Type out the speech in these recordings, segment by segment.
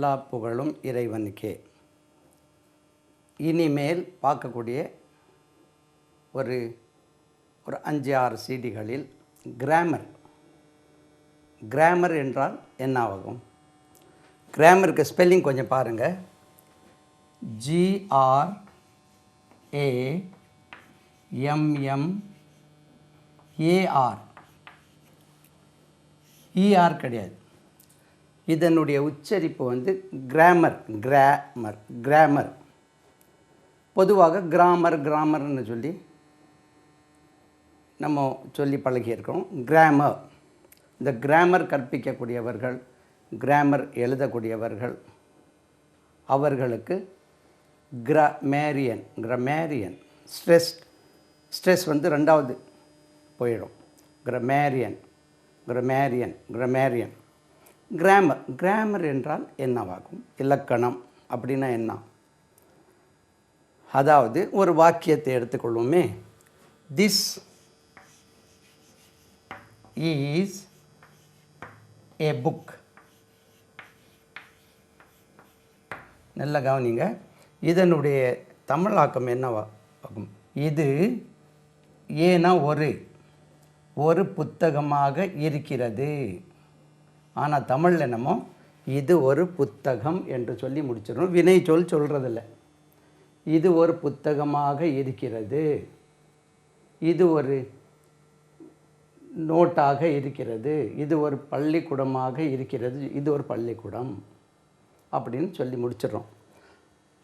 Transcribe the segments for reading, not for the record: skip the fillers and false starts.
எல்லா புகழும் இறைவனுக்கே. இனிமேல் பார்க்கக்கூடிய ஒரு 5-6 சிடிகளில் கிராமர் என்றால் என்ன ஆகும்? கிராமருக்கு ஸ்பெல்லிங் கொஞ்சம் பாருங்கள். GRAMMAR. ER கிடையாது. இதனுடைய உச்சரிப்பு வந்து கிராமர். பொதுவாக கிராமர்னு சொல்லி நம்ம சொல்லி பழகியிருக்கோம். கிராமர், இந்த கிராமர் கற்பிக்கக்கூடியவர்கள், கிராமர் எழுதக்கூடியவர்கள், அவர்களுக்கு கிராமேரியன். ஸ்ட்ரெஸ் வந்து ரெண்டாவது போயிடும். கிராமேரியன். கிராமர் என்றால் என்னவாகும்? இலக்கணம் அப்படின்னா என்ன? அதாவது ஒரு வாக்கியத்தை எடுத்துக்கொள்வோமே. This is a book. நல்ல கவனிங்க. இதனுடைய தமிழாக்கம் என்னவாகும்? இது ஏன்னா ஒரு புத்தகமாக இருக்கிறது. ஆனால் தமிழில் என்னமோ இது ஒரு புத்தகம் என்று சொல்லி முடிச்சிடணும். வினை சொல்கிறதில்ல. இது ஒரு புத்தகமாக இருக்கிறது, இது ஒரு நோட்டாக இருக்கிறது, இது ஒரு பள்ளிக்கூடமாக இருக்கிறது, இது ஒரு பள்ளிக்கூடம் அப்படின்னு சொல்லி முடிச்சிடறோம்.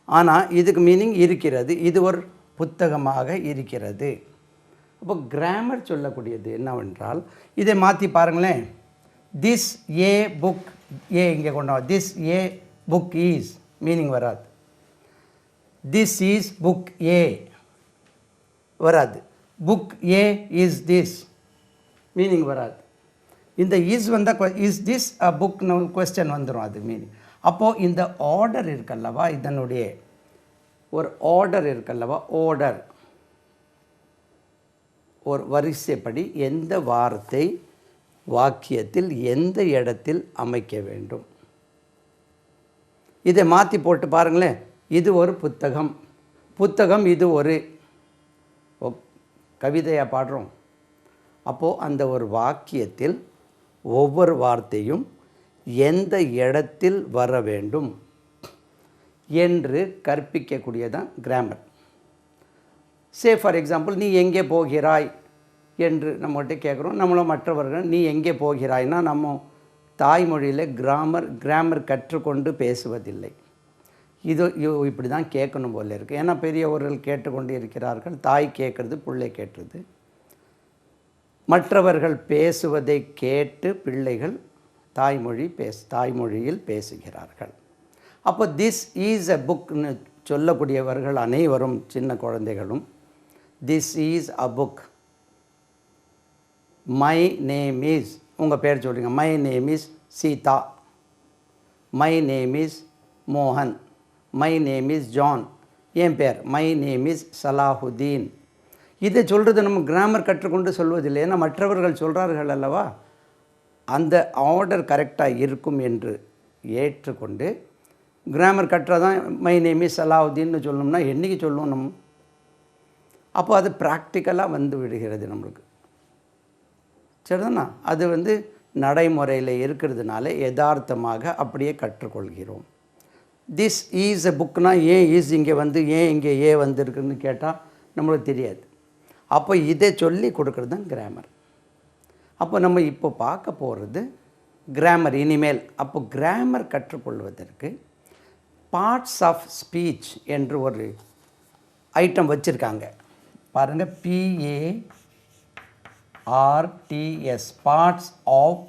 ஆனால் இதுக்கு மீனிங் இருக்கிறது, இது ஒரு புத்தகமாக இருக்கிறது. அப்போ கிராமர் சொல்லக்கூடியது என்னவென்றால், இதை மாற்றி பாருங்களேன். திஸ் ஏ புக், இங்கே கொண்டா. This a book is meaning வராது. திஸ் இஸ் புக் ஏ வராது. Book a is this meaning வராது. இந்த இஸ் வந்தால் இஸ் திஸ் அ புக்னு கொஸ்டின் வந்துடும், அது மீனிங். அப்போது இந்த ஆர்டர் இருக்கல்லவா, இதனுடைய ஒரு ஆர்டர் இருக்கல்லவா, ஒரு வரிசைப்படி எந்த வார்த்தை வாக்கியத்தில் எந்த இடத்தில் அமைக்க வேண்டும். இதை மாற்றி போட்டு பாருங்களேன். இது ஒரு புத்தகம் இது ஒரு கவிதையாக பாடுறோம். அப்போது அந்த ஒரு வாக்கியத்தில் ஒவ்வொரு வார்த்தையும் எந்த இடத்தில் வர வேண்டும் என்று கற்பிக்கக்கூடியதான் கிராமர். ஃபார் எக்ஸாம்பிள், நீ எங்கே போகிறாய் என்று நம்மகிட்ட கேட்குறோம். நம்மளும் மற்றவர்கள் நீ எங்கே போகிறாய்னா, நம்ம தாய்மொழியில் கிராமர் கற்றுக்கொண்டு பேசுவதில்லை. இது இப்படி தான் கேட்கணும் போல இருக்குது. ஏன்னா பெரியவர்கள் கேட்டுக்கொண்டு இருக்கிறார்கள். தாய் கேட்குறது, பிள்ளை கேட்டுறது. மற்றவர்கள் பேசுவதை கேட்டு பிள்ளைகள் தாய்மொழியில் பேசுகிறார்கள். அப்போ திஸ் இஸ் எ புக்னு சொல்லக்கூடியவர்கள் அனைவரும், சின்ன குழந்தைகளும், this is a book. My name is, உங்கள் பேர் சொல்லுங்க. My name is Sita, my name is மோகன், மை நேம் இஸ் ஜான். என் பேர் மை நேம் இஸ் சலாஹுதீன். இதை சொல்கிறது நம்ம கிராமர் கற்றுக்கொண்டு சொல்வதில்லை. ஏன்னா மற்றவர்கள் சொல்கிறார்கள் அல்லவா, அந்த ஆர்டர் கரெக்டாக இருக்கும் என்று ஏற்றுக்கொண்டு கிராமர் கற்றாதான் மை நேம் இஸ் சலாஹுதீன்னு சொல்லணும்னா என்றைக்கு சொல்லணும் நம்ம? அப்போ அது ப்ராக்டிக்கலாக வந்து விடுகிறது நம்மளுக்கு. சரிதானா? அது வந்து நடைமுறையில் இருக்கிறதுனால யதார்த்தமாக அப்படியே கற்றுக்கொள்கிறோம். திஸ் ஈஸ் எ புக்னா ஏன் ஈஸ் இங்கே வந்து ஏன் இங்கே ஏ வந்துருக்குன்னு கேட்டால் நம்மளுக்கு தெரியாது. அப்போ இதை சொல்லி கொடுக்குறது தான் கிராமர். அப்போ நம்ம இப்போ பார்க்க போகிறது கிராமர் இனிமேல். அப்போ கிராமர் கற்றுக்கொள்வதற்கு பார்ட்ஸ் ஆஃப் ஸ்பீச் என்று ஒரு ஐட்டம் வச்சுருக்காங்க பாருங்கள். PARTS, parts of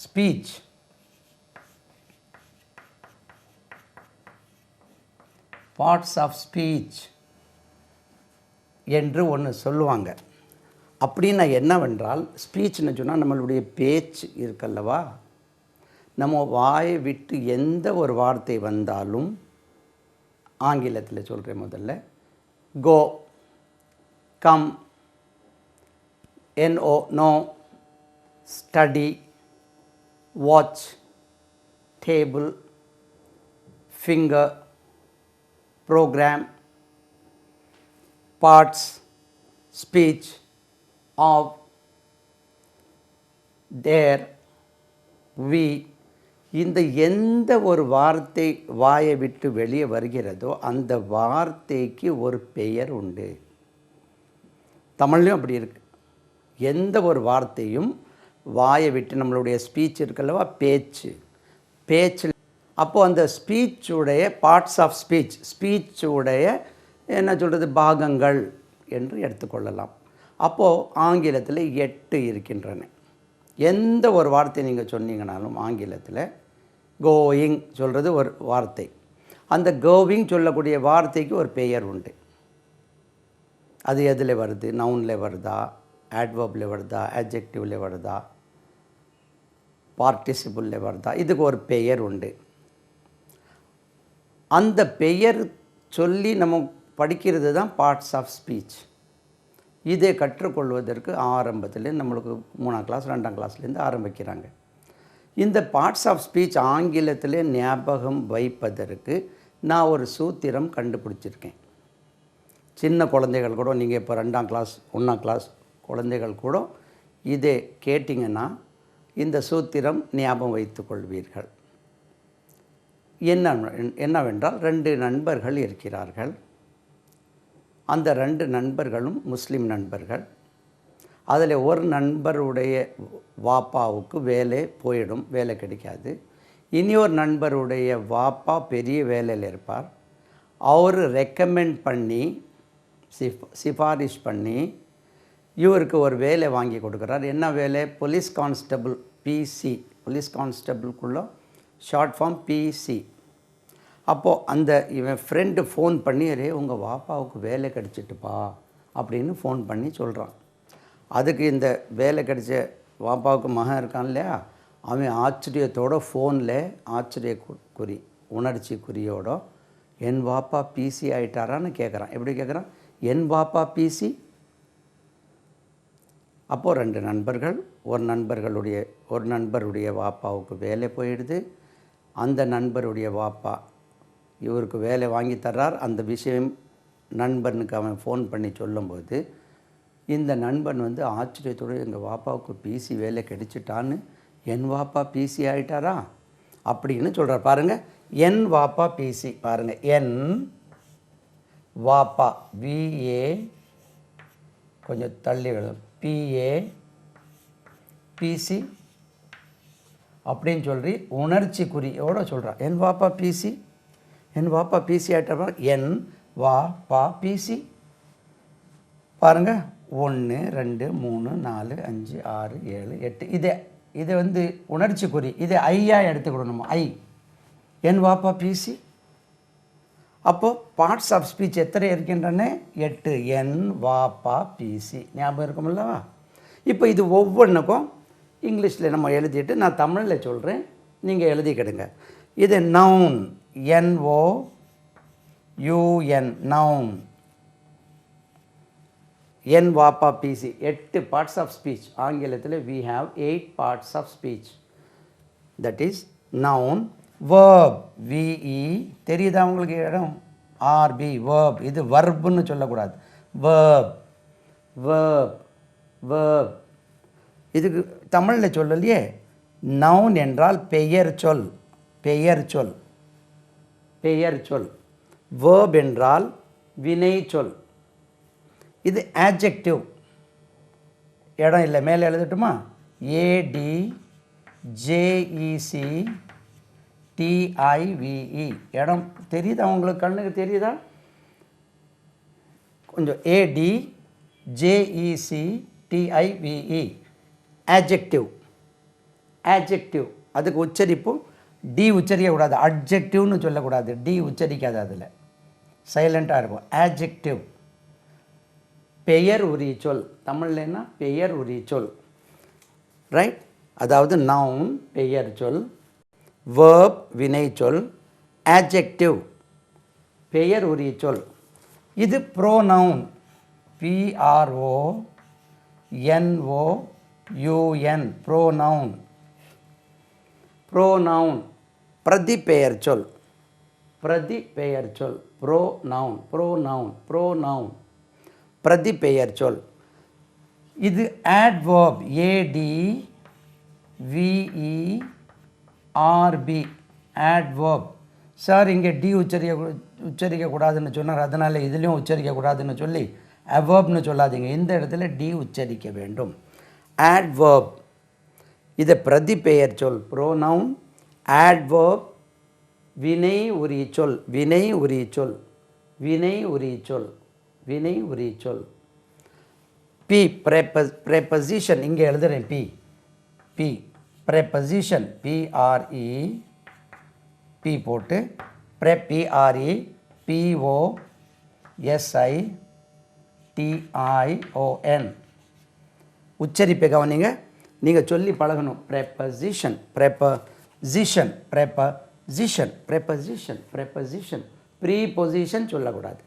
speech. Parts of speech என்று ஒன்று சொல்லுவாங்க. அப்படின்னா என்னவென்றால், ஸ்பீச்னு சொன்னால் நம்மளுடைய பேச்சு இருக்கல்லவா, நம்ம வாயை விட்டு எந்த ஒரு வார்த்தை வந்தாலும், ஆங்கிலத்தில் சொல்கிறேன் முதல்ல, go, come, know, study, watch, table, finger, programme, parts, speech, of, there, we. இந்த எந்த ஒரு வார்த்தை வாயை விட்டு வெளியே வருகிறதோ அந்த வார்த்தைக்கு ஒரு பெயர் உண்டு. தமிழ்லையும் அப்படி இருக்குது. எந்த ஒரு வார்த்தையும் வாயை விட்டு நம்மளுடைய ஸ்பீச் இருக்குல்லவா, பேச்சு அப்போது அந்த ஸ்பீச்சுடைய பார்ட்ஸ் ஆஃப் ஸ்பீச்சுடைய என்ன சொல்கிறது, பாகங்கள் என்று எடுத்துக்கொள்ளலாம். அப்போது ஆங்கிலத்தில் 8 இருக்கின்றன. எந்த ஒரு வார்த்தை நீங்கள் சொன்னீங்கனாலும் ஆங்கிலத்தில் கோயிங் சொல்கிறது ஒரு வார்த்தை. அந்த கோவிங் சொல்லக்கூடிய வார்த்தைக்கு ஒரு பெயர் உண்டு. அது எதில் வருது, நவுனில் வருதா, ஆட்வர்பில் வருதா, அட்ஜெக்டிவில் வருதா, பார்ட்டிசிபிளில் வருதா, இதுக்கு ஒரு பெயர் உண்டு. அந்த பெயர் சொல்லி நம்ம படிக்கிறது தான் பார்ட்ஸ் ஆஃப் ஸ்பீச். இதை கற்றுக்கொள்வதற்கு ஆரம்பத்தில் நம்மளுக்கு 3ஆம் கிளாஸ் 2ஆம் கிளாஸ்லேருந்து ஆரம்பிக்கிறாங்க. இந்த பார்ட்ஸ் ஆஃப் ஸ்பீச் ஆங்கிலத்தில் ஞாபகம் வைப்பதற்கு நான் ஒரு சூத்திரம் கண்டுபிடிச்சிருக்கேன். சின்ன குழந்தைகள் கூட, நீங்கள் இப்போ 2ஆம் கிளாஸ் 1ஆம் கிளாஸ் குழந்தைகள் கூட இதை கேட்டிங்கன்னா இந்த சூத்திரம் ஞாபகம் வைத்து கொள்வீர்கள். என்னவென்றால் 2 நண்பர்கள் இருக்கிறார்கள். அந்த 2 நண்பர்களும் முஸ்லீம் நண்பர்கள். அதில் ஒரு நண்பருடைய வாப்பாவுக்கு வேலை போயிடும், வேலை கிடைக்காது. இனியொரு நண்பருடைய வாப்பா பெரிய வேலையில் இருப்பார். அவர் ரெக்கமெண்ட் பண்ணி சிஃபாரிஷ் பண்ணி இவருக்கு ஒரு வேலை வாங்கி கொடுக்குறார். என்ன வேலை? Police constable, PC. போலீஸ் கான்ஸ்டபிள்குள்ள ஷார்ட் ஃபார்ம் பிசி. அப்போது அந்த இவன் ஃப்ரெண்டு ஃபோன் பண்ணி, அரே உங்கள் வாப்பாவுக்கு வேலை கிடச்சிட்டுப்பா அப்படின்னு ஃபோன் பண்ணி சொல்கிறான். அதுக்கு இந்த வேலை கிடைச்ச வாப்பாவுக்கு மகன் இருக்கான் இல்லையா, அவன் ஆச்சரியத்தோட ஃபோனில் ஆச்சரிய குறி, உணர்ச்சி குறியோட என் வாப்பா பிசி ஆகிட்டாரான்னு கேட்குறான். எப்படி கேட்குறான்? என் வாப்பா பிசி. அப்போது 2 நண்பர்கள், ஒரு நண்பருடைய வாப்பாவுக்கு வேலை போயிடுது. அந்த நண்பருடைய வாப்பா இவருக்கு வேலை வாங்கி தர்றார். அந்த விஷயம் நண்பனுக்கு அவன் ஃபோன் பண்ணி சொல்லும்போது இந்த நண்பன் ஆச்சரியத்தோடு எங்கள் வாப்பாவுக்கு பிசி வேலை கிடைச்சிட்டான்னு, என் வாப்பா பிசி ஆகிட்டாரா அப்படின்னு சொல்கிறார். பாருங்கள், என் வாப்பா பிசி. பாருங்கள், என் வாப்பா, விஏ கொஞ்சம் தள்ளி விடும், பிஏ பிசி அப்படின்னு சொல்லி உணர்ச்சி குறியோடு சொல்கிறான். என் வாப்பா பிசி, என் வாப்பா பிசி ஆகிட்டப்பா, என் வாப்பா பிசி. பாருங்கள், 1 2 3 4 5 6 7 8. இதை உணர்ச்சி குறி, இதை ஐயா எடுத்துக்கிடணும். ஐ, என் வாப்பா பிசி. அப்போது பார்ட்ஸ் ஆஃப் ஸ்பீச் எத்தனை இருக்கின்றன? 8. என் வாப்பா பிசி. ஞாபகம் இருக்குமில்லவா? இப்போ இது ஒவ்வொன்றுக்கும் இங்கிலீஷில் நம்ம எழுதிட்டு நான் தமிழில் சொல்கிறேன், நீங்கள் எழுதிக்கிடுங்க. இது நவுன், NOUN, நவுன். என் வாப்பா பிசி. 8 பார்ட்ஸ் ஆஃப் ஸ்பீச். ஆங்கிலத்தில் we have 8 parts of speech. That is noun. verb, VE. தெரியுதா உங்களுக்கு இடம்? RB, verb. இது வர்புன்னு சொல்லக்கூடாது, verb. இதுக்கு தமிழில் சொல்லலையே. நவுன் என்றால் பெயர் சொல். verb என்றால் வினை சொல். இது adjective. இடம் இல்லை, மேலே எழுதட்டுமா? ADJECTIVE. இடம் தெரியுதா உங்களுக்கு? கண்ணுக்கு தெரியுதா? கொஞ்சம் ADJECTIVE. adjective. அதுக்கு உச்சரிப்பு டி உச்சரிக்கக்கூடாது. அட்ஜெக்டிவ்னு சொல்லக்கூடாது, டி உச்சரிக்காது, அதில் சைலண்ட்டாக இருக்கும். adjective. பெயர் உரி சொல். தமிழ்லன்னா பெயர் உரி சொல், ரைட்? அதாவது நவுன் பெயர் சொல், verb வினை சொல், adjective பெயர் உரி சொல். இது ப்ரோனவுன், PRONOUN, ப்ரோனவுன். பிரதி பெயர் சொல். பிரதி பெயர் சொல். ப்ரோனவுன், ப்ரோனவுன், ப்ரோனவுன், பிரதி பெயர் சொல். இது adverb, ADVERB, adverb. சார் இங்கே டி உச்சரிக்கக்கூடாதுன்னு சொன்னார், அதனால் இதுலேயும் உச்சரிக்கக்கூடாதுன்னு சொல்லி அவர்ப்னு சொல்லாதீங்க. இந்த இடத்துல டி உச்சரிக்க வேண்டும். adverb, இதை பிரதி பெயர் சொல். ப்ரோனவுன், adverb, வினை உரி சொல். வினை உரி சொல், வினை உரி சொல், வினை உரி சொல். பி preposition, இங்கே எழுதுகிறேன் P. P preposition, PRE, P போட்டு PRE POSITION. உச்சரிப்பை கவனிங்க, நீங்கள் சொல்லி பழகணும். preposition, preposition, preposition, preposition, preposition, preposition சொல்லக்கூடாது.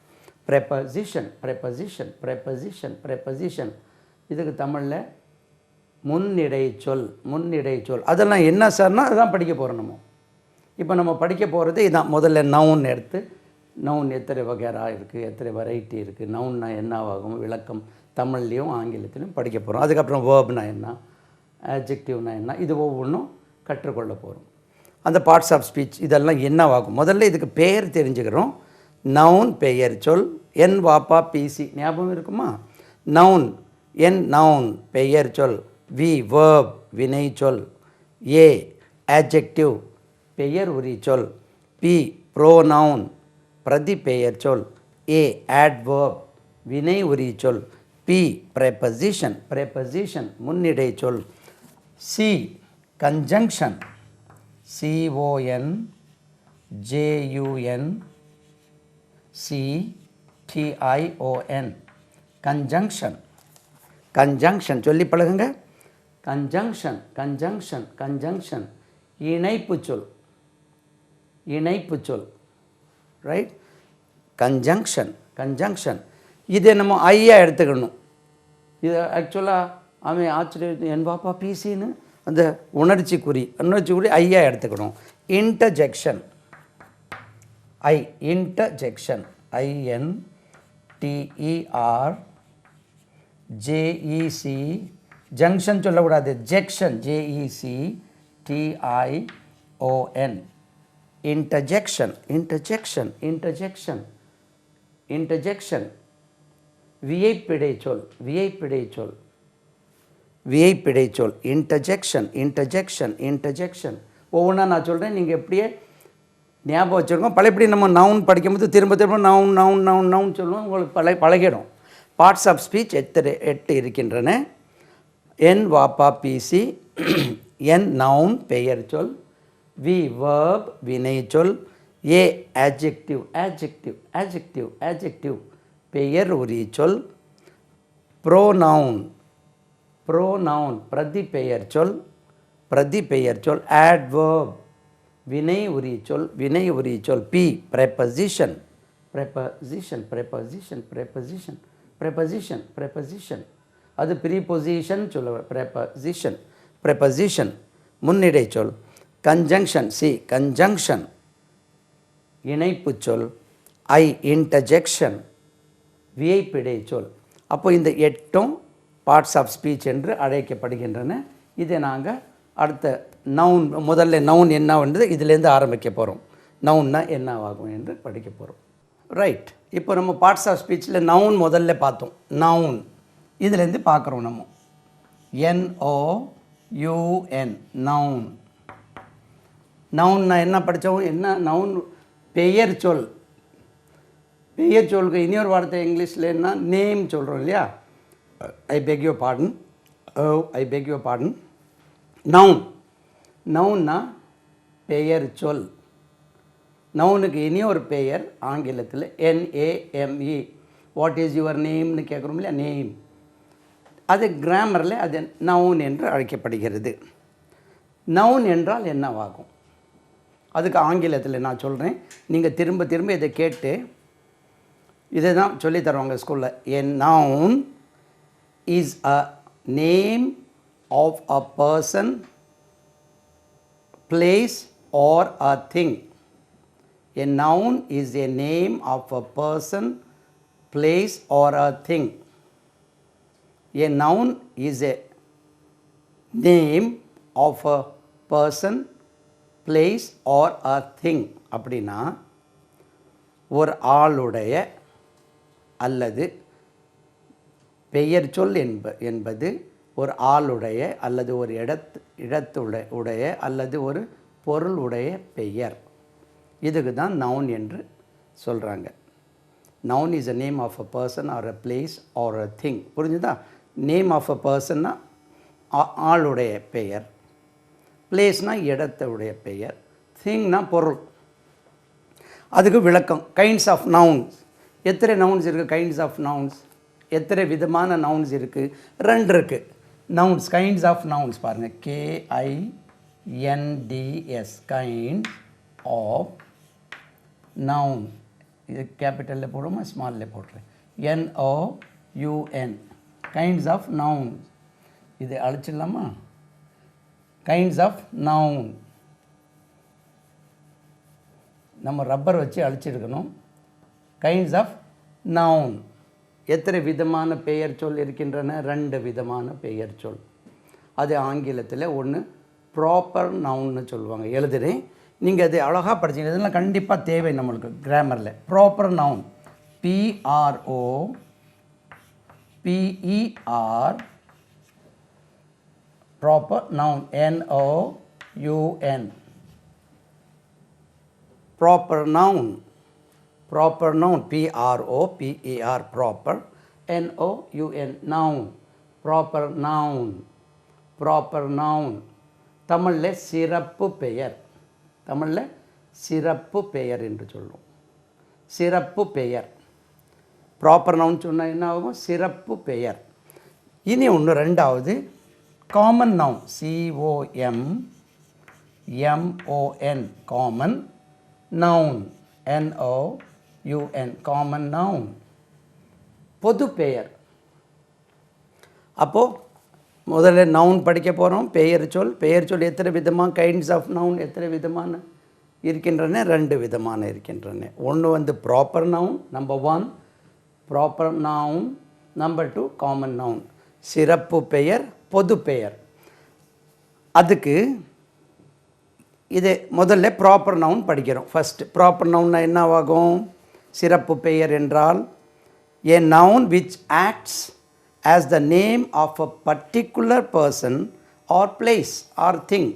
preposition, preposition, preposition, preposition. இதுக்கு தமிழில் முன்னிடை சொல். முன்னிடை சொல் அதெல்லாம் என்ன சார்னா அதுதான் படிக்க போகிறோம் நம்ம. இப்போ நம்ம படிக்க போகிறது இதான். முதல்ல நவுன் எடுத்து, நவுன் எத்தனை வகைரா இருக்குது, எத்தனை வெரைட்டி இருக்குது, நவுன்னா என்னவாகும் விளக்கம் தமிழ்லேயும் ஆங்கிலத்திலையும் படிக்க போகிறோம். அதுக்கப்புறம் வேர்ப்னா என்ன, ஆட்ஜெக்டிவ்னா என்ன, இது ஒவ்வொன்றும் கற்றுக்கொள்ள போகிறோம். அந்த பார்ட்ஸ் ஆஃப் ஸ்பீச் இதெல்லாம் என்னவாகும். முதல்ல இதுக்கு பெயர் தெரிஞ்சுக்கிறோம். நவுன் பெயர் சொல். என் வாப்பா பிசி ஞாபகம் இருக்குமா? நவுன், என் நவுன் பெயர் சொல். வி வேர்ப் வினை சொல். ஏ ஆட்ஜெக்டிவ் பெயர் உரி சொல். பி ப்ரோனவுன் பிரதி பெயர் சொல். ஏ adverb வினை உரி சொல். பி preposition, preposition முன்னிடை சொல். C conjunction, CONJUNCTION, conjunction. conjunction சொல்லி பழகுங்க. conjunction, conjunction, conjunction இணைப்பு சொல். இணைப்பு சொல், ரைட். conjunction, conjunction இதை நம்ம ஐயா எடுத்துக்கணும். இது ஆக்சுவலாக அவன் ஆச்சரியம் என் பாப்பா பிசின்னு அந்த உணர்ச்சி குறி ஐயா எடுத்துக்கணும். Interjection, I interjection, INTER junction சொல்லக்கூடாது, jection, JECTION. Interjection, interjection, interjection, interjection வியைப்பிடை சொல். வியைப்பிடை சொல், வியைப்பிடை சொல். இன்டர்ஜெக்ஷன், இன்டர்ஜெக்ஷன், இன்டர்ஜெக்ஷன் ஒவ்வொன்றா நான் சொல்கிறேன், நீங்கள் எப்படியே ஞாபகம் வச்சுருக்கோம். பழையபடி நம்ம நவுன் படிக்கும்போது திரும்ப திரும்ப நவுன் நவுன் நவுன் நவுன் சொல்லுவோம், உங்களுக்கு பழகிடும். பார்ட்ஸ் ஆஃப் ஸ்பீச் 8 இருக்கின்றன. என் வாப்பா பிசி, என் நவுன் பெயர் சொல். வி வேர்ப் வினை சொல். ஏ ஆட்ஜெக்டிவ், ஆட்ஜெக்டிவ், ஆட்ஜெக்டிவ், ஆட்ஜெக்டிவ் பெயர் உரி சொல். ப்ரோனவுன், ப்ரோனவுன் பிரதி பெயர் சொல். பிரதி பெயர் சொல். adverb வினை உரி சொல். வினை உரி சொல். P preposition, preposition, preposition, preposition, preposition, preposition அது ப்ரீபொசிஷன் சொல்ல. preposition, preposition முன்னிடை சொல். conjunction, சி conjunction இணைப்பு சொல். ஐ இன்டர்ஜெக்ஷன் வியைப்பிடை சொல். அப்போ இந்த 8 பார்ட்ஸ் ஆஃப் ஸ்பீச் என்று அழைக்கப்படுகின்றன. இதை நாங்கள் அடுத்த நவுன், முதல்ல நவுன் என்னவென்றது இதிலேருந்து ஆரம்பிக்க போகிறோம். நவுன்னா என்னவாகும் என்று படிக்க போகிறோம். ரைட். இப்போ நம்ம பார்ட்ஸ் ஆஃப் ஸ்பீச்சில் நவுன் முதல்ல பார்த்தோம். நவுன் இதுலேருந்து பார்க்குறோம் நம்ம. NOUN noun. நவுன்னா என்ன படித்தோம்? என்ன நவுன்? பெயர் சொல். பெயர் சொல்லுக்கு இன்னொரு வார்த்தை இங்கிலீஷில் என்ன நேம் சொல்கிறோம் இல்லையா? I beg you pardon, I beg you pardon. Noun, நவுன்னா பெயர் சொல். நவுனுக்கு இனி ஒரு பெயர் ஆங்கிலத்தில் NAME. வாட் இஸ் யுவர் நேம்னு கேட்குறோம் இல்லையா? நேம். அது கிராமரில் அது நவுன் என்று அழைக்கப்படுகிறது. நவுன் என்றால் என்னவாகும்? அதுக்கு ஆங்கிலத்தில் நான் சொல்கிறேன். நீங்கள் திரும்ப திரும்ப இதை கேட்டு இதை தான் சொல்லி தருவாங்க ஸ்கூலில். A noun is a name of a person, place or a thing. A noun is a name of a person, place or a thing. A noun is a name of a person, place or a thing. அப்படின்னா ஒரு ஆளுடைய அல்லது பெயர் சொல் என்பது ஒரு ஆளுடைய அல்லது ஒரு இடத்துடைய அல்லது ஒரு பொருளுடைய பெயர். இதுக்கு தான் நவுன் என்று சொல்கிறாங்க. Noun is a name of a person or a place or a thing. புரிஞ்சுதா? நேம் ஆஃப் அ பர்சன்னா ஆளுடைய பெயர், பிளேஸ்னால் இடத்துடைய பெயர், திங்னா பொருள். அதுக்கு விளக்கம் கைண்ட்ஸ் ஆஃப் நவுன்ஸ். எத்தனை நவுன்ஸ் இருக்குது? கைண்ட்ஸ் ஆஃப் நவுன்ஸ் எத்தனை விதமான நவுன்ஸ் இருக்குது? 2 இருக்குது. நவுன்ஸ், கைண்ட்ஸ் ஆஃப் நவுன்ஸ் பாருங்கள். KINDS, kind of noun. இது கேபிட்டலில் போடுமா ஸ்மாலில் போடுறேன்? NOUN, kinds of nouns. இது அழைச்சிடலாமா? Kinds of noun. நம்ம ரப்பர் வச்சு அழிச்சிருக்கணும். Kinds of noun. எத்தனை விதமான பெயர் சொல் இருக்கின்றன? 2 விதமான பெயர் சொல். அது ஆங்கிலத்தில் ஒன்று ப்ராப்பர் நவுன்னு சொல்லுவாங்க. எழுதுகிறேன், நீங்கள் அது அழகாக படிச்சிங்க. இதெல்லாம் கண்டிப்பாக தேவை நம்மளுக்கு கிராமரில். Proper noun PROPER, proper noun NOUN. Proper noun, proper noun PROPER, proper NOUN, noun. Proper noun, proper noun. தமிழில் சிறப்பு பெயர். தமிழில் சிறப்பு பெயர் என்று சொல்லுவோம். சிறப்பு பெயர். ப்ராப்பர் நவுன் சொன்னால் என்ன ஆகும்? சிறப்பு பெயர். இனி ஒன்று 2வது common noun. COMMON, common noun. NOUN, common noun. பொது பெயர். அப்போது முதல்ல நவுன் படிக்க போகிறோம். பெயர் சொல். பெயர் சொல் எத்தனை விதமாக? கைண்ட்ஸ் ஆஃப் நவுன் எத்தனை விதமான இருக்கின்றன? 2 விதமான இருக்கின்றன. ஒன்று proper noun, number 1 proper noun, number 2 common noun. சிறப்பு பெயர், பொது பெயர். அதுக்கு இது முதல்ல ப்ராப்பர் நவுன் படிக்கிறோம். ஃபஸ்ட்டு ப்ராப்பர் நவுன்னா என்னவாகும்? சிறப்பு பெயர் என்றால் a noun which acts as the name of a particular person or place or thing.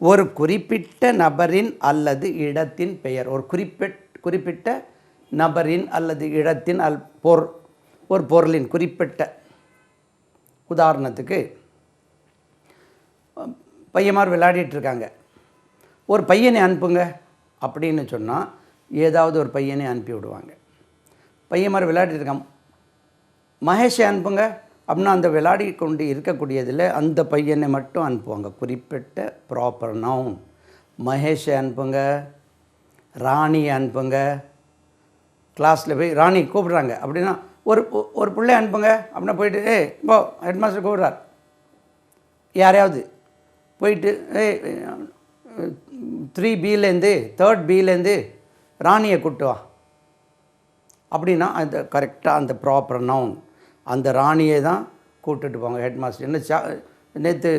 ஒரு குறிப்பிட்ட நபரின் அல்லது இடத்தின் பெயர். ஒரு குறிப்பிட்ட நபரின் அல்லது இடத்தின் ஒரு பொருளின் குறிப்பிட்ட. உதாரணத்துக்கு பையன்மார் விளையாடிட்டுருக்காங்க. ஒரு பையனை அனுப்புங்க அப்படின்னு சொன்னால் ஏதாவது ஒரு பையனை அனுப்பி விடுவாங்க. பையன்மார் விளையாடிட்டுருக்கான், மகேஷை அனுப்புங்க அப்படின்னா அந்த விளையாடி கொண்டு இருக்கக்கூடியதில் அந்த பையனை மட்டும் அனுப்புவாங்க. குறிப்பிட்ட ப்ராப்பர் நவுன். மகேஷை அனுப்புங்க, ராணியை அனுப்புங்க. கிளாஸில் போய் ராணி கூப்பிட்றாங்க அப்படின்னா ஒரு பிள்ளை அனுப்புங்க அப்படின்னா போயிட்டு இப்போ ஹெட் மாஸ்டர் கூப்பிட்றார், யாரையாவது போயிட்டு 3Bலேருந்து 3rd Bலேருந்து ராணியை கூப்பிட்டு வா அப்படின்னா அந்த கரெக்டாக அந்த ப்ராப்பர் நவுன். அந்த ராணியை தான் கூப்பிட்டுட்டு போங்க ஹெட் மாஸ்டர். என்ன நேற்று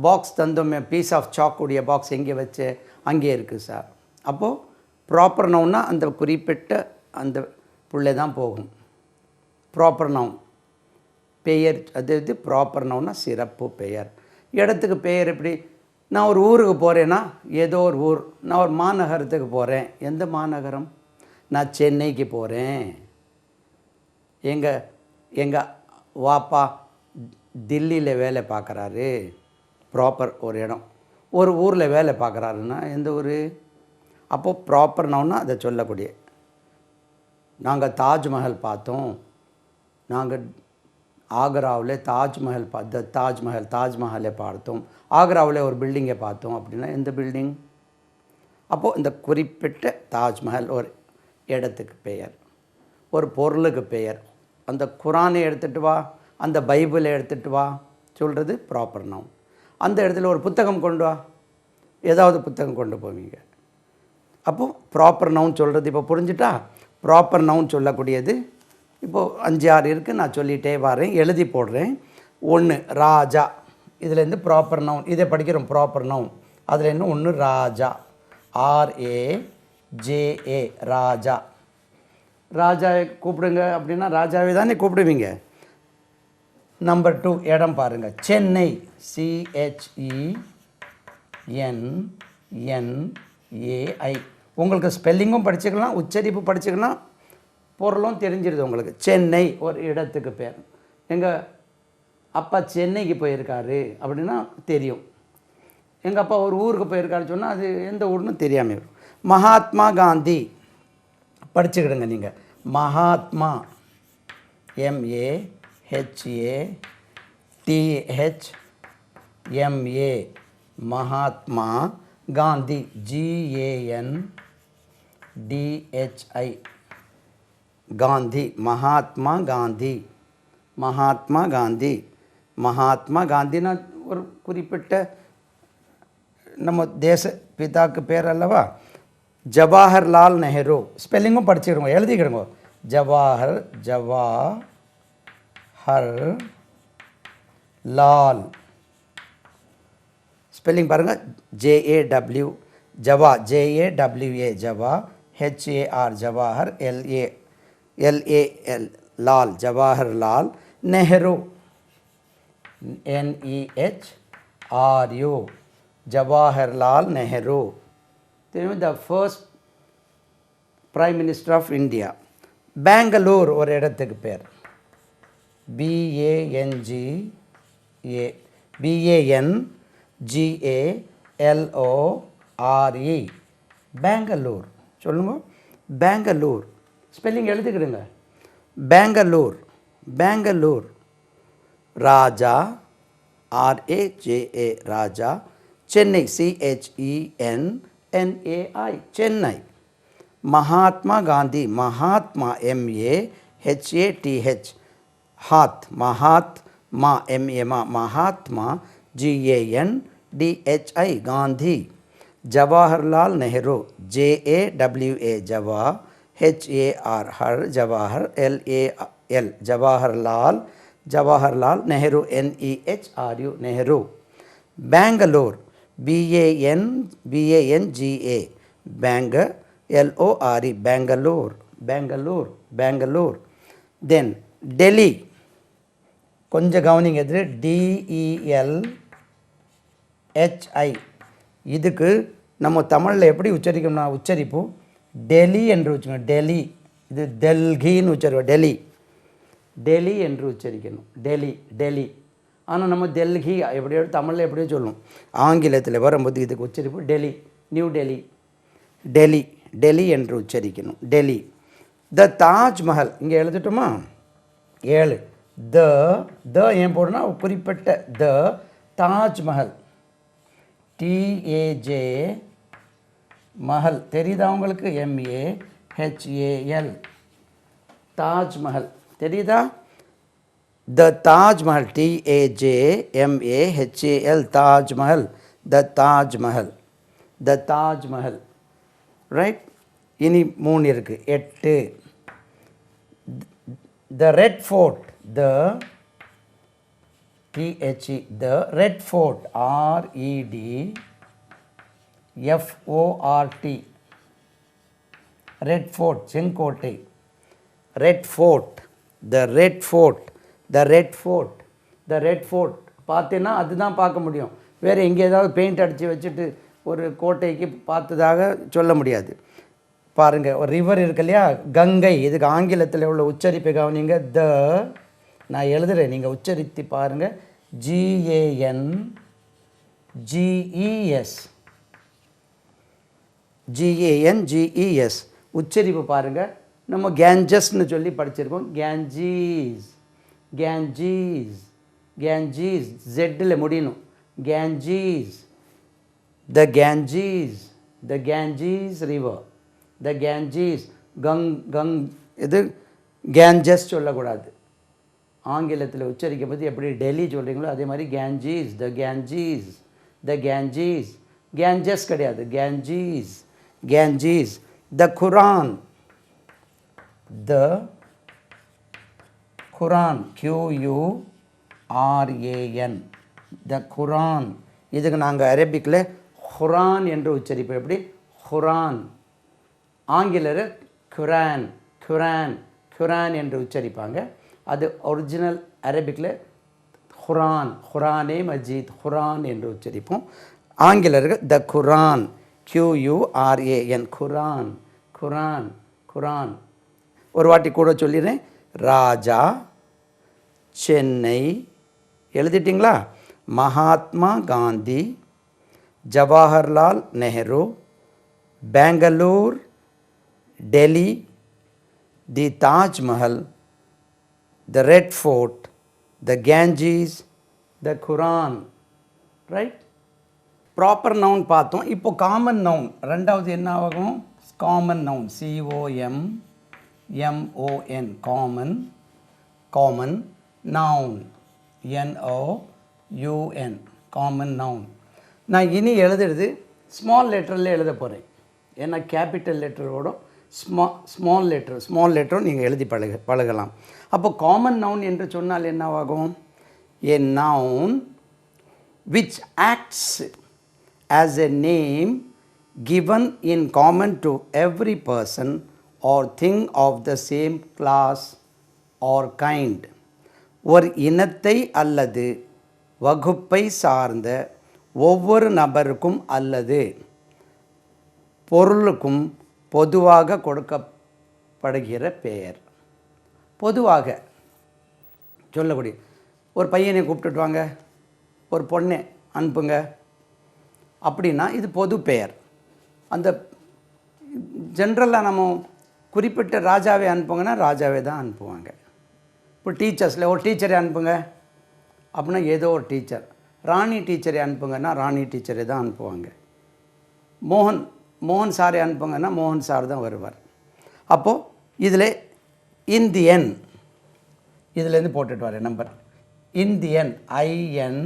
பாக்ஸ் தந்தோமே, பீஸ் ஆஃப் சாக்குடைய பாக்ஸ் எங்கே வச்சு? அங்கே இருக்குது சார். அப்போது ப்ராப்பர் நவுன்னா அந்த குறிப்பிட்ட அந்த பிள்ளை தான் போகும். ப்ராப்பர் நவுன் பெயர். அது ப்ராப்பர் நவுன்னா சிறப்பு பெயர். இடத்துக்கு பெயர் எப்படி? நான் ஒரு ஊருக்கு போகிறேன்னா ஏதோ ஒரு ஊர். நான் ஒரு மாநகரத்துக்கு போகிறேன். எந்த மாநகரம்? நான் சென்னைக்கு போகிறேன். எங்கள் வாப்பா தில்லியில் வேலை பார்க்குறாரு. ப்ராப்பர் ஒரு இடம். ஒரு ஊரில் வேலை பார்க்குறாருன்னா எந்த ஊர்? அப்போது ப்ராப்பர் நவுன்னா அதை சொல்லக்கூடிய. நாங்கள் தாஜ்மஹல் பார்த்தோம். நாங்கள் ஆக்ராவில் தாஜ்மஹலை பார்த்தோம். ஆக்ராவில் ஒரு பில்டிங்கை பார்த்தோம் அப்படின்னா எந்த பில்டிங்? அப்போது இந்த குறிப்பிட்ட தாஜ்மஹல் ஒரு இடத்துக்கு பெயர், ஒரு பொருளுக்கு பெயர். அந்த குரானை எடுத்துகிட்டு வா, அந்த பைபிளை எடுத்துகிட்டு வா சொல்கிறது ப்ராப்பர் நவுன். அந்த இடத்துல ஒரு புத்தகம் கொண்டு வா, ஏதாவது புத்தகம் கொண்டு போவீங்க. அப்போது ப்ராப்பர் நவுன் சொல்கிறது இப்போ புரிஞ்சுட்டா? ப்ராப்பர் நவுன் சொல்லக்கூடியது இப்போது 5 6 இருக்குது, நான் சொல்லிகிட்டே வரேன், எழுதி போடுறேன். 1 ராஜா, இதுலேருந்து ப்ராப்பர் நவுன், இதை படிக்கிறோம் ப்ராப்பர் நவுன். அதில் இன்னும் 1 ராஜா, RAJA ராஜா. ராஜாவை கூப்பிடுங்க அப்படின்னா ராஜாவை தானே கூப்பிடுவீங்க. நம்பர் 2 இடம் பாருங்கள், சென்னை, CHENNAI. உங்களுக்கு ஸ்பெல்லிங்கும் படிச்சுக்கலாம், உச்சரிப்பு படிச்சுக்கலாம், பொருளும் தெரிஞ்சிருது உங்களுக்கு. சென்னை ஒரு இடத்துக்கு பேர். எங்கள் அப்பா சென்னைக்கு போயிருக்காரு அப்படின்னா தெரியும். எங்கள் அப்பா ஒரு ஊருக்கு போயிருக்காருன்னு சொன்னால் அது எந்த ஊர்னு தெரியாமல் இருக்கும். மகாத்மா காந்தி படிச்சுக்கிடுங்க நீங்கள். மகாத்மா, MAHATHMA, மகாத்மா. காந்தி, GANDHI, காந்தி. மகாத்மா காந்தி, மகாத்மா காந்தி. மகாத்மா காந்தினா ஒரு குறிப்பிட்ட நம்ம தேச பிதாக்கு பேர் அல்லவா. ஜவஹர்லால் நெஹ்ரு, ஸ்பெல்லிங்கும் படிச்சுக்கிடுங்க, எழுதிக்கிடுங்க. ஜவஹர் லால், ஸ்பெல்லிங் பாருங்கள், JAW, Jawa, JAWA Jawa, HAR Jawahar, LAL Lal, Jawahar Lal. Nehru, NEHRU, Jawaharlal Nehru. தெரியும், the first prime minister of India. Bangalore ஒரு இடத்துக்கு பேர், BANGALORE, பெங்களூர். சொல்லுங்க, பெங்களூர். ஸ்பெல்லிங் எழுதிக்கிடுங்க, Bangalore, Bangalore. Raja, RAJA Raja. Chennai, CHENNAI, Chennai. Mahatma Gandhi, Mahatma, MAHATH, ஹாத், Mahatma, MA Mahatma, GANDHI, Gandhi. Jawaharlal Nehru, JAWA Jawa, HAR Har, Jawahar, LAL Jawaharlal, Jawaharlal Nehru, NEHRU Nehru. Bangalore, BANGA Banga, LORE Bangalore, Bangalore, Bangalore. Then Delhi, கொஞ்சம் கவனிங்க, இது DELHI. இதுக்கு நம்ம தமிழில் எப்படி உச்சரிக்கணும்னா உச்சரிப்பு டெல்லி என்று உச்சரிக்கணும். டெல்லி, இது டெல்கின்னு உச்சரிப்போம். டெல்லி, டெல்லி என்று உச்சரிக்கணும். டெல்லி, டெல்லி. ஆனால் நம்ம டெல்லி எப்படியோ தமிழில் எப்படியோ சொல்லணும். ஆங்கிலத்தில் வரும்போது இதுக்கு உச்சரிப்பு டெல்லி, நியூ டெல்லி, டெல்லி, டெல்லி என்று உச்சரிக்கணும். டெல்லி. த தாஜ்மஹல், இங்கே எழுதிட்டோமா? 7. த ஏன் போடுனா குறிப்பிட்ட. த தாஜ்மஹல், TAJ மஹல், தெரியுதா உங்களுக்கு? MAHAL, தாஜ்மஹல், தெரியுதா? த தாஜ்மஹல், TAJMAHAL, தாஜ்மஹல், த தாஜ்மஹல், த தாஜ்மஹல். ரைட். இனி 3 இருக்குது. 8. The red fort, the THE, the red fort, REDFORT, red fort, Sengottai. Red fort, the red fort, the red fort, the red fort. பார்த்தீங்கன்னா அதுதான் பார்க்க முடியும். வேறு எங்கே ஏதாவது பெயிண்ட் அடித்து வச்சுட்டு ஒரு கோட்டைக்கு பார்த்ததாக சொல்ல முடியாது. பாருங்கள், ஒரு ரிவர் இருக்கு இல்லையா, கங்கை. இதுக்கு ஆங்கிலத்தில் உள்ள உச்சரிப்பை கவனிங்க. த, நான் எழுதுகிறேன், நீங்கள் உச்சரித்து பாருங்கள். GANGES, GANGES உச்சரிப்பு பாருங்கள். நம்ம கேஞ்சஸ்ன்னு சொல்லி படிச்சிருக்கோம். கேஞ்சீஸ், கேஞ்சீஸ், கேஞ்சீஸ், ஜெட்டில் முடியணும். கேஞ்சீஸ், த கேஞ்சீஸ், த கேஞ்சீஸ் ரிவர், த கேஞ்சீஸ். கங் இது கேஞ்சஸ் சொல்லக்கூடாது. ஆங்கிலத்தில் உச்சரிக்கும் போது எப்படி டெல்லி சொல்கிறீங்களோ அதே மாதிரி கேஞ்சீஸ், த கேஞ்சீஸ், த கேஞ்சீஸ். கேஞ்சஸ் கிடையாது, கேஞ்சீஸ், Ganges. The Quran. The Quran. Quran. The Quran. இதுக்கு நாங்கள் அரபிக்கில் குரான் என்று உச்சரிப்போம். எப்படி? குரான். ஆங்கிலர் குரான் குரான் குரான் என்று உச்சரிப்பாங்க. அது ஒரிஜினல் அரபிக்கில் குரான், குரானே மஜீத், குரான் என்று உச்சரிப்போம். ஆங்கிலர்கள் த குரான், QURAN, குரான் குரான் குரான். ஒரு வாட்டி கூட சொல்லிடுறேன். ராஜா, சென்னை எழுதிட்டிங்களா? Mahatma Gandhi, Jawaharlal Nehru, Bangalore, Delhi, the Taj Mahal, the Red Fort, the Ganges, the Quran. Right? Proper noun பார்த்தோம். இப்போ காமன் நவுன் ரெண்டாவது என்ன ஆகும்? Common noun, COMMON, common. Common noun, NOUN, common noun. நான் இனி எழுதுறது ஸ்மால் லெட்டரில் எழுத போகிறேன். ஏன்னா கேபிட்டல் லெட்டரோட ஸ்மால் லெட்டரும் நீங்கள் எழுதி பழகலாம். அப்போ காமன் நவுன் என்று சொன்னால் என்னவாகும்? A noun which acts as a name given in common to every person or thing of the same class or kind. ஒரு இனத்தை அல்லது வகுப்பை சார்ந்த ஒவ்வொரு நபருக்கும் அல்லது பொருளுக்கும் பொதுவாக கொடுக்கப்படுகிற பெயர். பொதுவாக சொல்லக்கூடிய ஒரு பையனை கூப்பிட்டுட்டு வாங்க, ஒரு பொண்ணை அனுப்புங்க அப்படின்னா இது பொது பெயர். அந்த ஜென்ரலாக நம்ம குறிப்பிட்ட ராஜாவை அனுப்புங்கன்னா ராஜாவே தான் அனுப்புவாங்க. இப்போ டீச்சர்ஸில் ஒரு டீச்சரை அனுப்புங்க அப்படின்னா ஏதோ ஒரு டீச்சர். ராணி டீச்சரை அனுப்புங்கன்னா ராணி டீச்சரை தான் அனுப்புவாங்க. மோகன் சாரை அனுப்புங்கன்னா மோகன் சார் தான் வருவார். அப்போது இதில் இந்தியன் இதுலேருந்து போட்டுட்டு வரேன் நம்பர். Indian, INDIAN.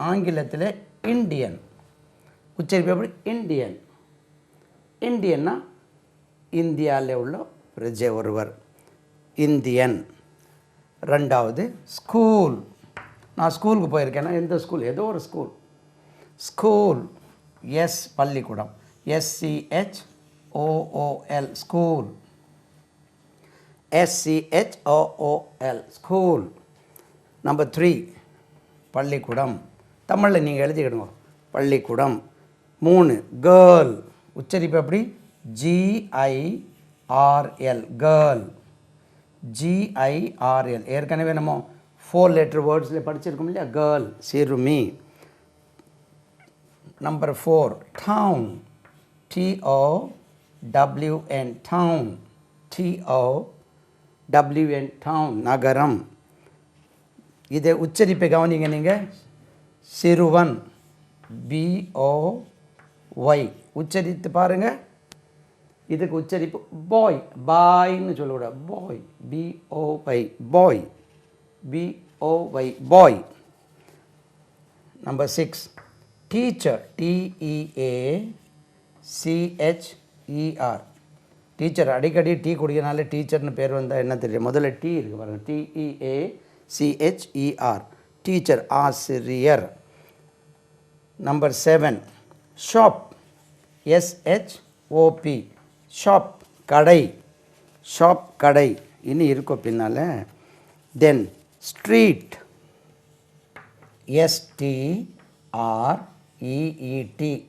ஆங்கிலத்தில் இண்டியன் உச்சரிப்பு எப்படி? இண்டியன். இண்டியன்னா இந்தியாவில் உள்ள பிரஜை ஒருவர், இந்தியன். ரெண்டாவது ஸ்கூல். நான் ஸ்கூலுக்கு போயிருக்கேன்னா எந்த ஸ்கூல்? ஏதோ ஒரு ஸ்கூல். ஸ்கூல், எஸ் பள்ளிக்கூடம், SCHOOL, school, SCHOOL, school. Number 3 பள்ளிக்கூடம். தமிழில் நீங்கள் எழுதிக்கிடுங்க பள்ளிக்கூடம். 3 கேர்ள். உச்சரிப்பு எப்படி? GIRL, girl, GIRL. ஏற்கனவே நம்ம 4 லெட்டர் வேர்ட்ஸில் படிச்சிருக்கோம் இல்லையா? கேர்ள், சிறுமி. Number 4 town, TOWN, town, TOWN, town, நகரம். இதை உச்சரிப்பை கவனிங்க நீங்கள். சிறுவன், BOY. உச்சரித்து பாருங்கள். இதுக்கு உச்சரிப்பு பாய், பாய்ன்னு சொல்லக்கூடாது. Boy, BOY, boy, BOY, boy. Number 6 teacher, TEACHER, teacher. அடிக்கடி டீ குடிக்கிறனால டீச்சர்னு பேர் வந்தால் என்ன தெரியும்? முதல்ல டீ இருக்குது பாருங்கள், TEACHER, டீச்சர், ஆசிரியர். நம்பர் 7 ஷாப், SHOP, ஷாப், கடை, ஷாப், கடை. இனி இருக்கும் பின்னால். Then street, STREET,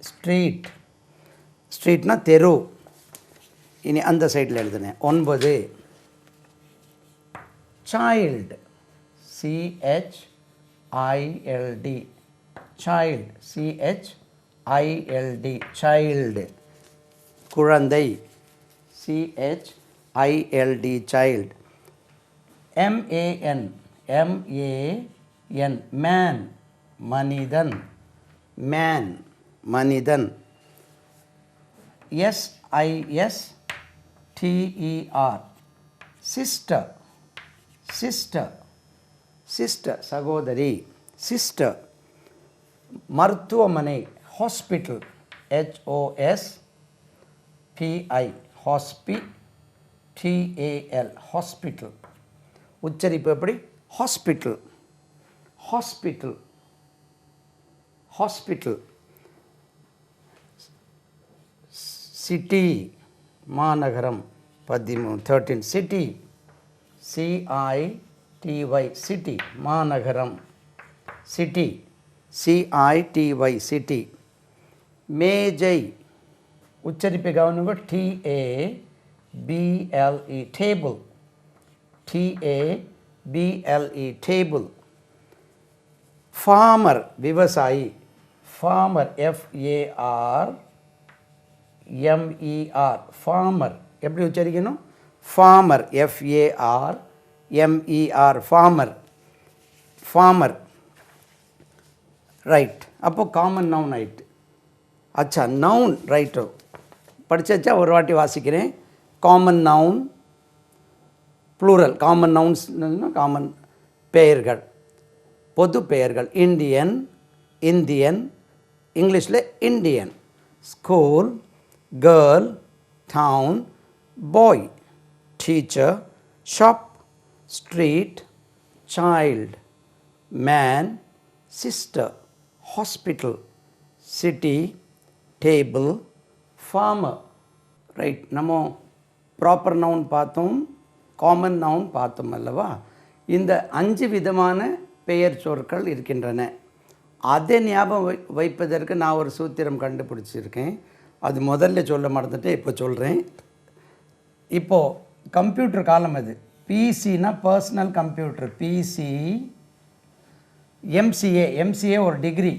street. ஸ்ட்ரீட்னா தெரு. இனி அந்த சைடில் எழுதுனேன். 9 child, CHILD, child, CHILD, child. குழந்தை, CHILD, சைல்டு. MAN, மேன், மனிதன், மேன், மனிதன். SISTER, சிஸ்டர், சிஸ்டர், சிஸ்டர், சகோதரி, சிஸ்டர். மருத்துவமனை, ஹாஸ்பிட்டல், HOSPI HOSPITAL ஹாஸ்பிட்டல். உச்சரிப்பு எப்படி? Hospital hospital hospital. சிட்டி மாநகரம் 13 சிட்டி CITY சிட்டி மாநகரம் சிட்டி CITY சிட்டி. மேஜை உச்சரிப்பை கவனிங்க TABLE table TABLE table. Farmer விவசாயி ஃபார்மர் FARMER ஃபார்மர். எப்படி உச்சரிக்கணும்? Farmer FARMER farmer farmer. Right. அப்போது காமன் நவுன் ஆயிட்டு. அச்சா நவுன் ரைட்டு படிச்சாச்சா? ஒரு வாட்டி வாசிக்கிறேன். Common noun plural. Common nouns common பெயர்கள், பொது பெயர்கள். இந்தியன் இந்தியன், இங்கிலீஷில் Indian. School girl town boy teacher shop street child man sister hospital city table farmer. Right. நம்ம ப்ராப்பர் நவுன் பார்த்தோம், காமன் நவுன் பார்த்தோம் அல்லவா? இந்த 5 விதமான பெயர் சொற்கள் இருக்கின்றன. அதை ஞாபகம் வைப்பதற்கு நான் ஒரு சூத்திரம் கண்டுபிடிச்சிருக்கேன். அது முதல்ல சொல்ல மறந்துட்டு இப்போ சொல்கிறேன். இப்போது கம்ப்யூட்டர் காலம் அது. பிசினா பர்சனல் கம்ப்யூட்டர். பிசி எம்சிஏ ஒரு டிகிரி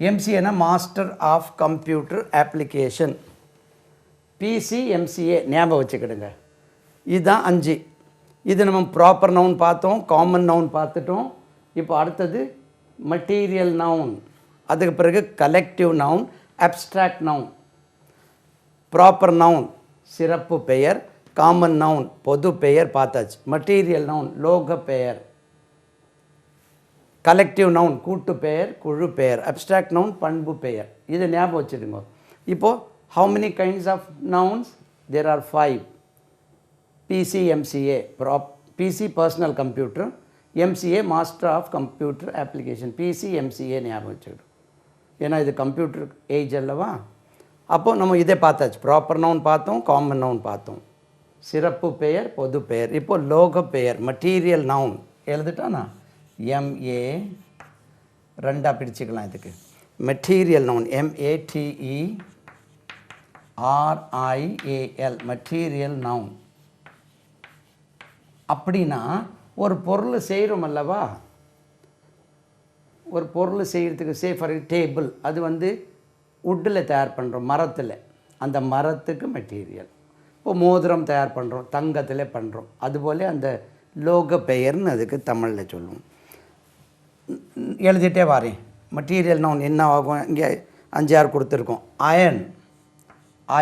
எம்சிஏனா master of computer application. PCMCA ஞாபகம் வச்சுக்கிடுங்க. இதுதான் 5. இது நம்ம ப்ராப்பர் நவுன் பார்த்தோம், காமன் நவுன் பார்த்துட்டோம். இப்போ அடுத்தது மெட்டீரியல் நவுன், அதுக்கு பிறகு collective noun, abstract noun. Proper noun சிறப்பு பெயர், காமன் நவுன் பொது பெயர் பார்த்தாச்சு. மெட்டீரியல் நவுன் லோக பெயர், கலெக்டிவ் நவுன் கூட்டு பெயர் குழு பெயர், அப்ஸ்ட்ராக்ட் நவுன் பண்பு பெயர். இதை ஞாபகம் வச்சுடுங்க. இப்போது how many kinds of nouns? There are 5. PCMCA PC personal computer, MCA master of computer application. PCMCA ஞாபகம் வச்சுக்கிடும். ஏன்னா இது கம்ப்யூட்டர் ஏஜ் அல்லவா? அப்போது நம்ம இதை பார்த்தாச்சு. ப்ராப்பர் நவுன் பார்த்தோம், காமன் நவுன் பார்த்தோம், சிறப்பு பெயர் பொது பெயர். இப்போது லோக பெயர் மெட்டீரியல் நவுன் எழுதிட்டானா? MA ரெண்டாக பிடிச்சிக்கலாம். இதுக்கு material noun MATERIAL material noun. அப்படின்னா ஒரு பொருள் செய்கிறோம் அல்லவா? ஒரு பொருள் செய்கிறதுக்கு ஃபார் டேபிள், அது வுட்டில் தயார் பண்ணுறோம், மரத்தில். அந்த மரத்துக்கு மெட்டீரியல். இப்போ மோதிரம் தயார் பண்ணுறோம், தங்கத்தில் பண்ணுறோம். அதுபோல் அந்த லோக பெயர்னு அதுக்கு தமிழில் சொல்லுவோம். எழுதிட்டே வரேன். மெட்டீரியல் நவுன் என்ன ஆகும்? இங்கே 5-6 கொடுத்துருக்கோம். அயன்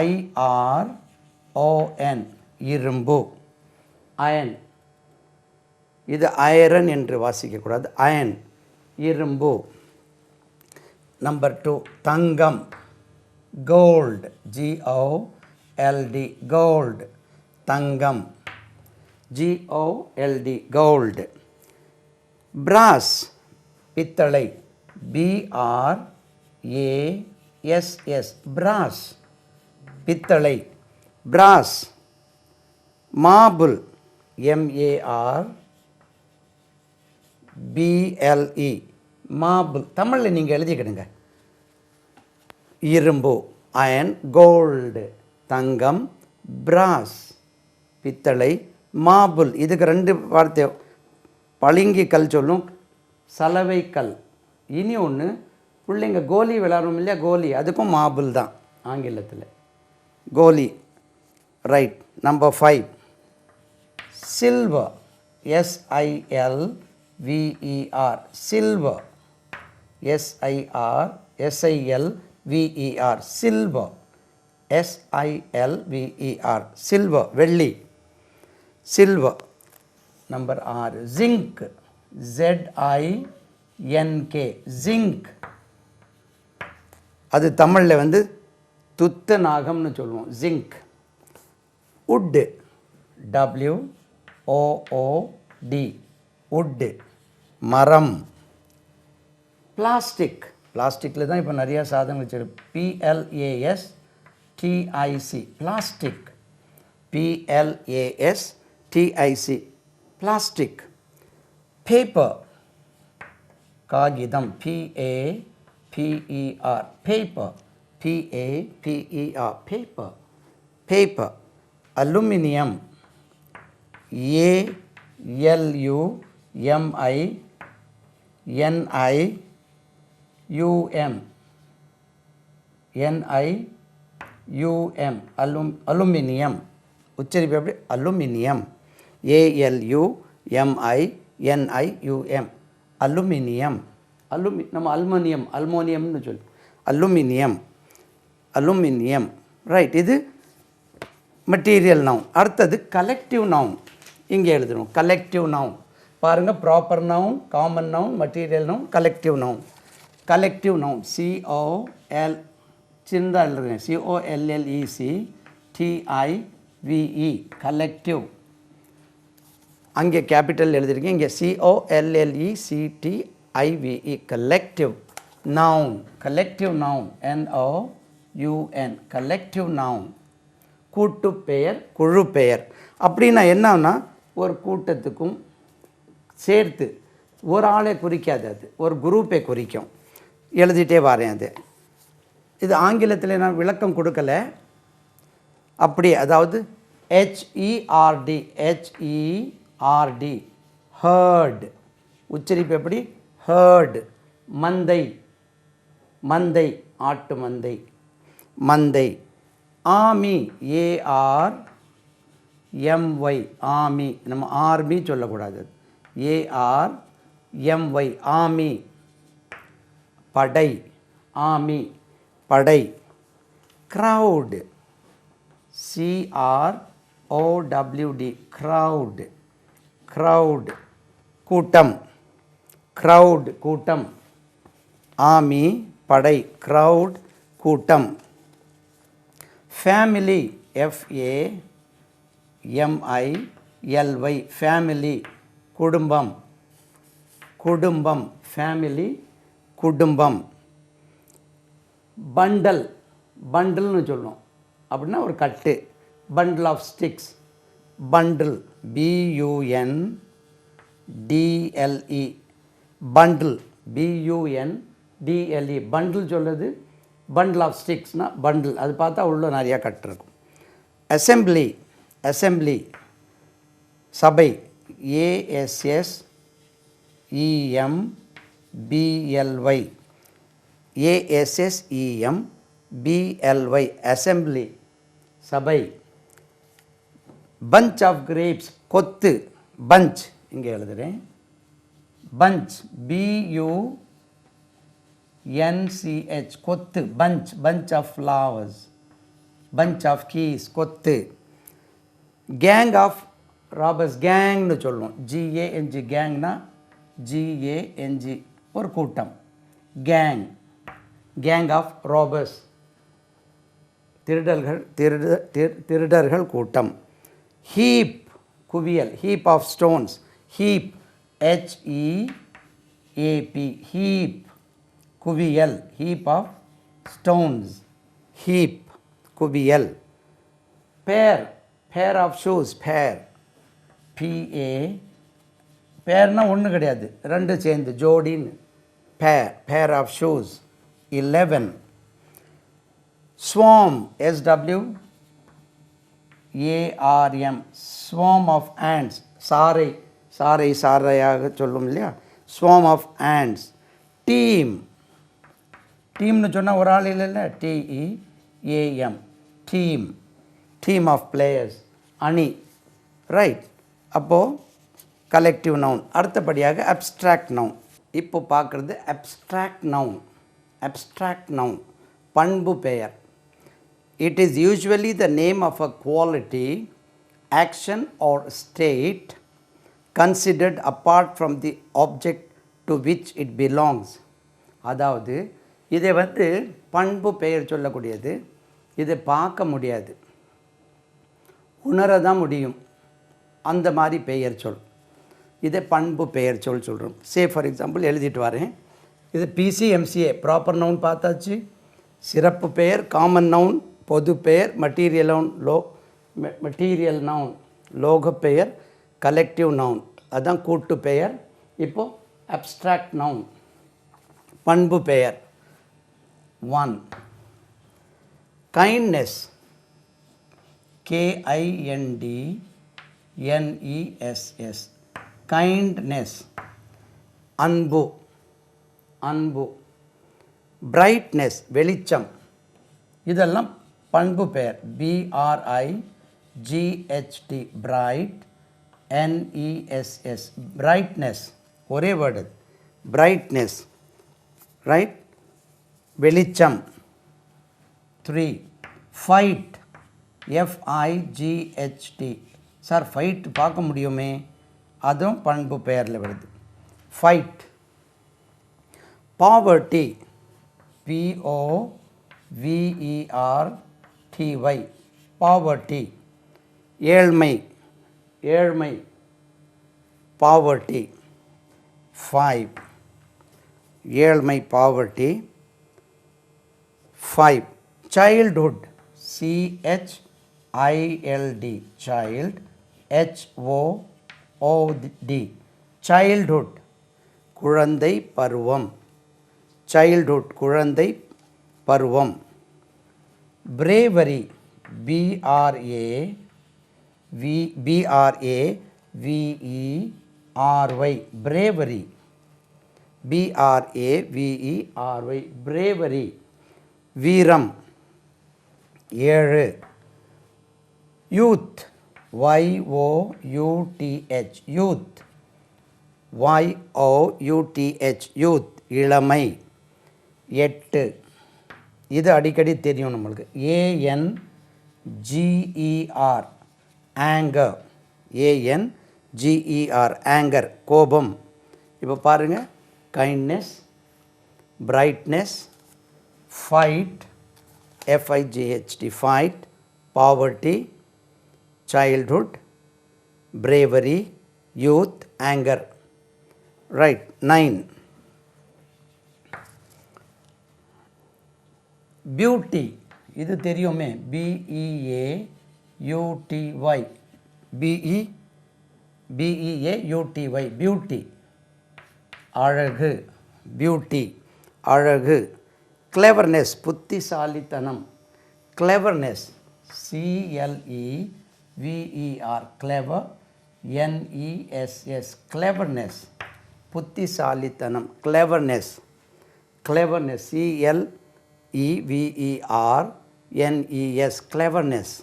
IRON இரும்பு அயன். இது ஐரன் என்று வாசிக்கக்கூடாது. அயன் இரும்பு. நம்பர் 2 தங்கம் கோல்டு GOLD கோல்டு தங்கம் GOLD கோல்டு. பிராஸ் பித்தளை BRASS பிராஸ் பித்தளை பிராஸ். Marble MARBLE marble. தமிழில் நீங்கள் எழுதிக்கிடுங்க. இரும்பு அயன், கோல்டு தங்கம், பிராஸ் பித்தளை, மார்பிள். இதுக்கு 2 வார்த்தை. பளிங்கு கல் சொல்லும், சலவை கல். இனி ஒன்று பிள்ளைங்க கோலி விளையாடுறோம் இல்லையா? கோலி, அதுக்கும் மார்பிள் தான் ஆங்கிலத்தில், கோலி. Right. Number 5 silver SILVER silver SILVER silver SILVER silver வெள்ளி silver. Number 6 zinc ZINC N K zinc. அது தமிழில் வந்து துத்த நாகம்னு சொல்லுவோம். ஜிங்க். உட்டு WOOD உட்டு மரம். பிளாஸ்டிக். பிளாஸ்டிக்கில் தான் இப்போ நிறையா சாதனங்கள் வச்சிருக்கு. PLASTIC plastic. PLASTIC plastic. Paper காகிதம். PAPER paper. PAPER paper. Paper. Aluminium. ALUMINIUM aluminium. உச்சரிப்பு எப்படி? அலுமினியம். ALUMINIUM aluminium. நம்ம அல்மோனியம்னு சொல்லி அலுமினியம். அலுமினியம். ரைட். இது மெட்டீரியல் நவுன். அடுத்தது கலெக்டிவ் நவுன். இங்கே எழுதணும் கலெக்டிவ் நவுன். பாருங்கள், proper noun, common noun, material noun, collective noun. Collective noun COL சின்னதாக எழுதுங்க. COLLECTIVE collective. அங்கே கேபிட்டல் எழுதிருக்கேன். இங்கே COLLECTIVE collective noun. Collective noun NOUN collective noun. கூட்டு பெயர், குழு பெயர். அப்படின்னா என்னன்னா, ஒரு கூட்டத்துக்கும் சேர்த்து ஒரு ஆளை குறிக்காது, அது ஒரு குரூப்பை குறிக்கும். எழுதிட்டே வரேன். அது இது ஆங்கிலத்தில் நான் விளக்கம் கொடுக்கல. அப்படி அதாவது HERD ஹேர்டு. உச்சரிப்பு எப்படி? ஹேர்டு. மந்தை. மந்தை ஆட்டு மந்தை. மந்தை. ஆமி ARMY ஆமி. நம்ம ஆர்மி சொல்லக்கூடாது. ARMY ஆமி. படை. ஆமி படை. Crowd CROWD crowd. க்ரௌட் கூட்டம். க்ரௌட் கூட்டம். ஆமி படை. க்ரௌட் கூட்டம். ஃபேமிலி FAMILY ஃபேமிலி குடும்பம். குடும்பம். ஃபேமிலி குடும்பம். பண்டல். பண்டில்னு சொல்லுவோம். அப்படின்னா ஒரு கட்டு. Bundle of sticks. Bundle BUNDLE bundle BUNDLE bundle சொல்கிறது. பண்டில் ஆஃப் ஸ்டிக்ஸ்னால் பண்டில். அது பார்த்தா உள்ள நிறையா கட்டிருக்கும். அசெம்பிளி. அசெம்பிளி சபை. ASSEMBLY ASSEMBLY அசெம்பிளி சபை. பஞ்ச் ஆஃப் கிரேப்ஸ் கொத்து. பஞ்ச் இங்கே எழுதுகிறேன். பஞ்ச் BUNCH கொத்து. Bunch. Bunch of flowers. Bunch of keys கொத்து. கேங் ஆஃப் ராபர்ஸ் கேங்னு சொல்லுவோம். GANG கேங்னா GANG ஒரு கூட்டம். கேங். கேங் ஆஃப் ராபர்ஸ் திருடர்கள் கூட்டம். ஹீப் குவியல். Heap of stones. Heap HEAP heap குவியல். Heap of stones. ஹீப் குவியல். பேர். Pair of shoes. பேர் PA பேர்னா ஒன்று கிடையாது, ரெண்டு சேர்ந்து ஜோடின்னு. Pair. Pair of shoes. 11. Swarm SWARM swarm of ants சாறை. சாறை சாறையாக சொல்லும் இல்லையா? Swarm of ants. டீம். டீம்னு சொன்னால் ஒரு ஆள் இல்லைல்ல. TEAM team. Team of players அணி. ரைட். அப்போது கலெக்டிவ் நவுன். அடுத்தபடியாக அப்ஸ்ட்ராக்ட் நவுன். இப்போ பார்க்குறது அப்ஸ்ட்ராக்ட் நவுன். அப்ஸ்ட்ராக்ட் நவுன் பண்பு பெயர். It is usually the name of a quality, action or state considered apart from the object to which it belongs. அதாவது இதை வந்து பண்பு பெயர் சொல்லக்கூடியது. இதை பார்க்க முடியாது, உணர தான் முடியும். அந்த மாதிரி பெயர் சொல், இதை பண்பு பெயர் சொல் சொல்கிறோம். சே ஃபார் எக்ஸாம்பிள் எழுதிட்டு வரேன். இது பிசிஎம்சிஏ ப்ராப்பர் நவுன் பார்த்தாச்சு. சிறப்பு பெயர் காமன் நவுன், பொது பெயர் மெட்டீரியல் நவுன், மெட்டீரியல் நவுன் லோக பெயர், கலெக்டிவ் நவுன் அதுதான் கூட்டு பெயர். இப்போது அப்ஸ்ட்ராக்ட் நவுன் பண்பு பெயர். 1 கைண்ட்னஸ், KINDNESS கைண்ட்னஸ், அன்பு அன்பு. பிரைட்னஸ் வெளிச்சம், இதெல்லாம் பண்பு பெயர். BRIGHT பிரைட், NESS பிரைட்னஸ், ஒரே வேர்டு பிரைட்னஸ், ரைட், வெளிச்சம். 3 ஃபைட், FIGHT. சார் ஃபைட் பார்க்க முடியுமே, அதுவும் பண்பு பெயரில் வருது, ஃபைட். பாவர்ட்டி, POVERTY பாவர்ட்டி, ஏழ்மை ஏழ்மை, பாவர்ட்டி. 5 ஏழ்மை poverty. 5 childhood, CHILD child, HOOD childhood குழந்தை பருவம், சைல்ட்ஹுட் குழந்தை பருவம். Bravery, BRAVERY bravery, BRAVERY bravery. வீரம் 7 youth, YOUTH youth, YOUTH youth இளமை. 8 இது அடிக்கடி தெரியும் நம்மளுக்கு, ANGER ஆங்கர், ANGER ஆங்கர் கோபம். இப்போ பாருங்கள், kindness, brightness, fight, FIGHT fight, poverty, childhood, bravery, youth, anger. Right. 9 beauty, இது தெரியுமே, BEAUTY BEAUTY பியூட்டி அழகு, பியூட்டி அழகு. கிளெவர்னஸ் புத்திசாலித்தனம், cleverness, CLEVER clever, NESS cleverness புத்திசாலித்தனம், cleverness. Cleverness, CLEVERNES cleverness.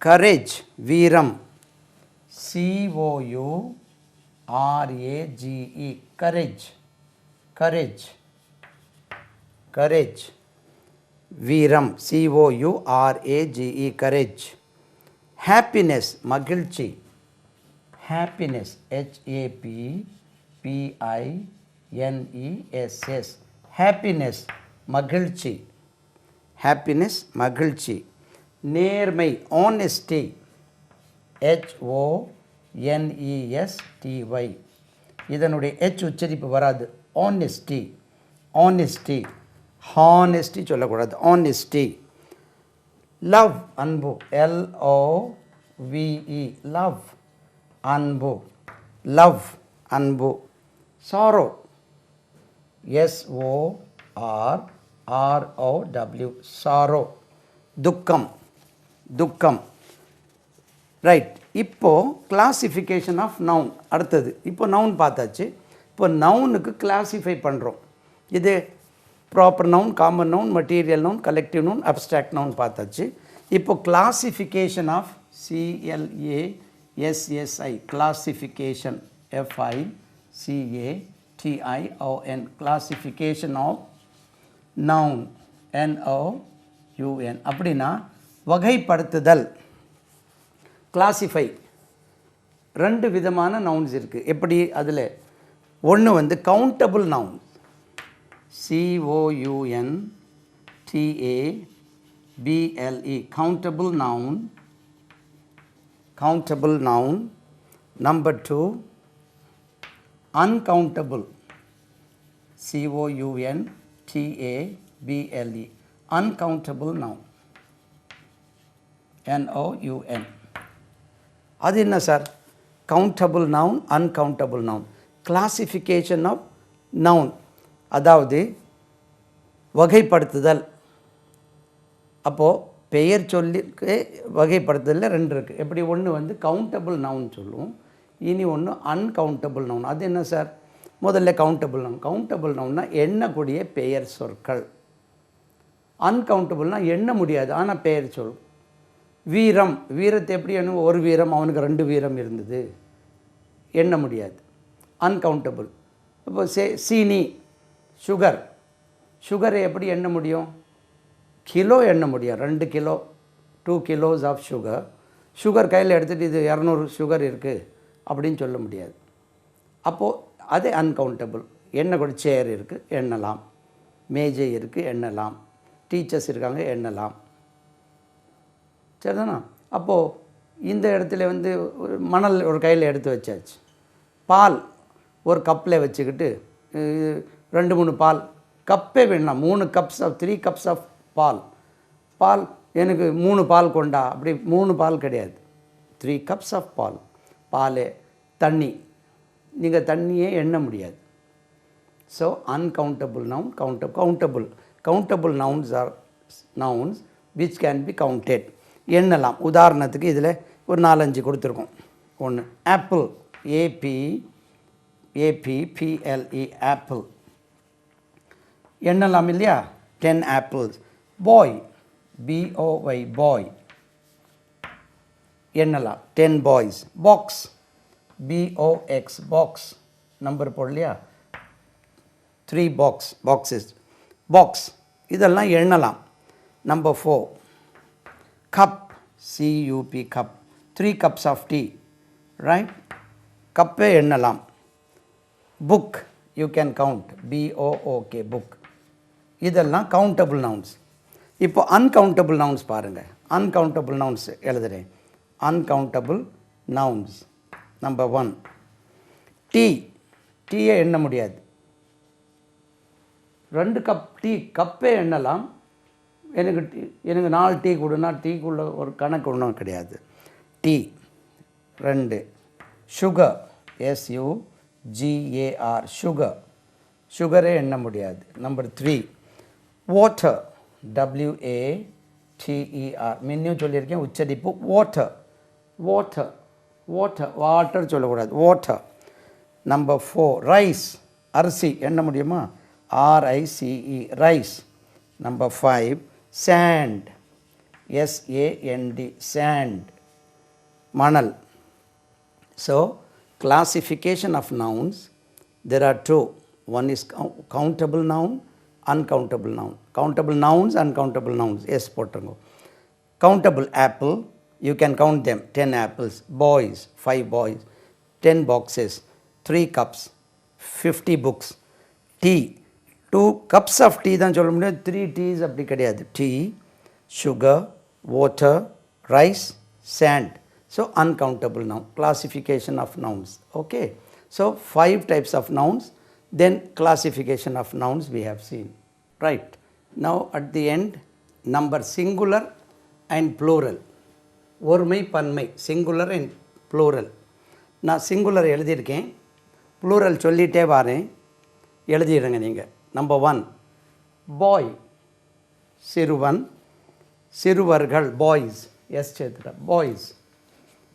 Courage வீரம், COURAGE கரேஜ், கரேஜ் கரேஜ் வீரம், COURAGE courage. Happiness மகிழ்ச்சி, happiness, HAPPINESS happiness மகிழ்ச்சி, ஹாப்பினஸ் மகிழ்ச்சி. நேர்மை, ஆனெஸ்டி, HONESTY இதனுடைய H உச்சரிப்பு வராது, ஆனெஸ்டி, ஆனெஸ்டி, ஹானெஸ்டி சொல்லக்கூடாது, ஆனெஸ்டி. லவ் அன்பு, LOVE லவ் அன்பு, லவ் அன்பு. சாரோ, SORROW சாரோ துக்கம், துக்கம். ரைட். இப்போது கிளாசிஃபிகேஷன் ஆஃப் நவுன் அடுத்தது. இப்போ நவுன் பார்த்தாச்சு. இப்போ நவுனுக்கு கிளாஸிஃபை பண்ணுறோம். இது proper noun, common noun, material noun, collective noun, abstract noun பார்த்தாச்சு. இப்போ classification of CLASSI classification, FICATION classification of noun, NOUN அப்படின்னா வகைப்படுத்துதல். கிளாசிஃபை 2 விதமான நவுன்ஸ் இருக்குது. எப்படி? அதில் ஒன்று வந்து countable noun, COUNTABLE, countable noun, countable noun. Number 2, uncountable, COUNTABLE, uncountable noun, NOUN. அது என்ன sir? Countable noun, uncountable noun. Classification of noun, அதாவது வகைப்படுத்துதல். அப்போது பெயர் சொல்லிக்கு வகைப்படுத்துதலில் 2 இருக்குது. எப்படி? ஒன்று வந்து கவுண்டபிள் நவுன் சொல்லுவோம், இனி ஒன்று அன்கவுண்டபிள் நவுன். அது என்ன சார்? முதல்ல கவுண்டபிள் நவுன். கவுண்டபிள் நவுன்னா எண்ணக்கூடிய பெயர் சொற்கள். அன்கவுண்டபிள்னால் எண்ண முடியாது ஆனால் பெயர் சொல். வீரம், வீரத்தை எப்படி எண்ணும்? ஒரு வீரம், அவனுக்கு 2 வீரம் இருந்தது, எண்ண முடியாது, அன்கவுண்டபிள். இப்போ சீனி, சுகர், சுகரை எப்படி எண்ண முடியும்? கிலோ எண்ண முடியும், 2 kilo, 2 kilos of sugar. Sugar கையில் எடுத்துகிட்டு இது 200 சுகர் இருக்குது அப்படின்னு சொல்ல முடியாது. அப்போது அது அன்கவுண்டபிள். எண்ணக்கூடிய சேர் இருக்குது, எண்ணலாம். மேஜை இருக்குது, எண்ணலாம். டீச்சர்ஸ் இருக்காங்க, எண்ணலாம். சரிதானா? அப்போது இந்த இடத்துல வந்து மணல் ஒரு கையில் எடுத்து வச்சாச்சு. பால் ஒரு கப்பில் வச்சுக்கிட்டு 2-3 பால், கப்பே வேணாம், 3 cups ஆஃப் 3 cups ஆஃப் பால். பால் எனக்கு 3 பால் கொண்டா, அப்படி 3 பால் கிடையாது, 3 cups ஆஃப் பால். பால், தண்ணி, நீங்கள் தண்ணியே எண்ண முடியாது. So uncountable noun, countable nouns R nouns which can be counted, எண்ணலாம். உதாரணத்துக்கு இதில் ஒரு 4-5 கொடுத்துருக்கோம். ஒன்று ஆப்பிள், APPLE, ஆப்பிள் எண்ணலாம் இல்லையா? 10 apples. பாய், BOY, பாய் எண்ணலாம், 10 boys. Box, BOX, box, number போடலையா? 3 boxes, பாக்ஸ், இதெல்லாம் எண்ணலாம். Number 4, cup, CUP, cup, 3 cups of tea, right? கப்பே எண்ணலாம். Book, you can count, BOOK, book. இதெல்லாம் கவுண்டபிள் நவுன்ஸ். இப்போ அன்கவுண்டபிள் நவுன்ஸ் பாருங்கள். அன்கவுண்டபிள் நவுன்ஸ் எழுதுகிறேன். Uncountable nouns. நம்பர் 1, டீ, டீயை எண்ண முடியாது. 2 கப் டீ, கப்பே எண்ணலாம். எனக்கு 4 டீ கொடுனா டீக்குள்ள ஒரு கணக்கு ஒன்றும் கிடையாது. டீ. 2, சுகர், SUGAR, சுகர், சுகரே எண்ண முடியாது. நம்பர் 3, வாட்டர், WATER, மின்னும் சொல்லியிருக்கேன், உச்சரிப்பு வாட்டர், வாட்டர், வாட்டர், வாட்டர் சொல்லக்கூடாது, வாட்டர். நம்பர் 4, ரைஸ், அரிசி, எண்ண முடியுமா? RICE, rice. Number 5, sand, SAND, sand, மணல். So, classification of nouns, there are 2. One is countable noun, uncountable noun. Countable nouns, uncountable nouns. Yes, போட்டுருங்க. Countable apple, you can count them, 10 apples. Boys, 5 boys, 10 boxes, 3 cups, 50 books. Tea, 2 cups of tea தான் சொல்ல முடியாது, 3 teas அப்படி கிடையாது. Tea, sugar, water, rice, sand. So uncountable noun, classification of nouns. Okay, so 5 types of nouns, then classification of nouns we have seen, right? Now at the end, number singular and plural, ஒருமை பன்மை, singular and plural. நான் singular எழுதியிருக்கேன், plural சொல்லிட்டே வரேன், எழுதிடுங்க நீங்கள். Number 1, பாய், சிறுவன், சிறுவர்கள், boys, S சேர்த்துட்டா, boys.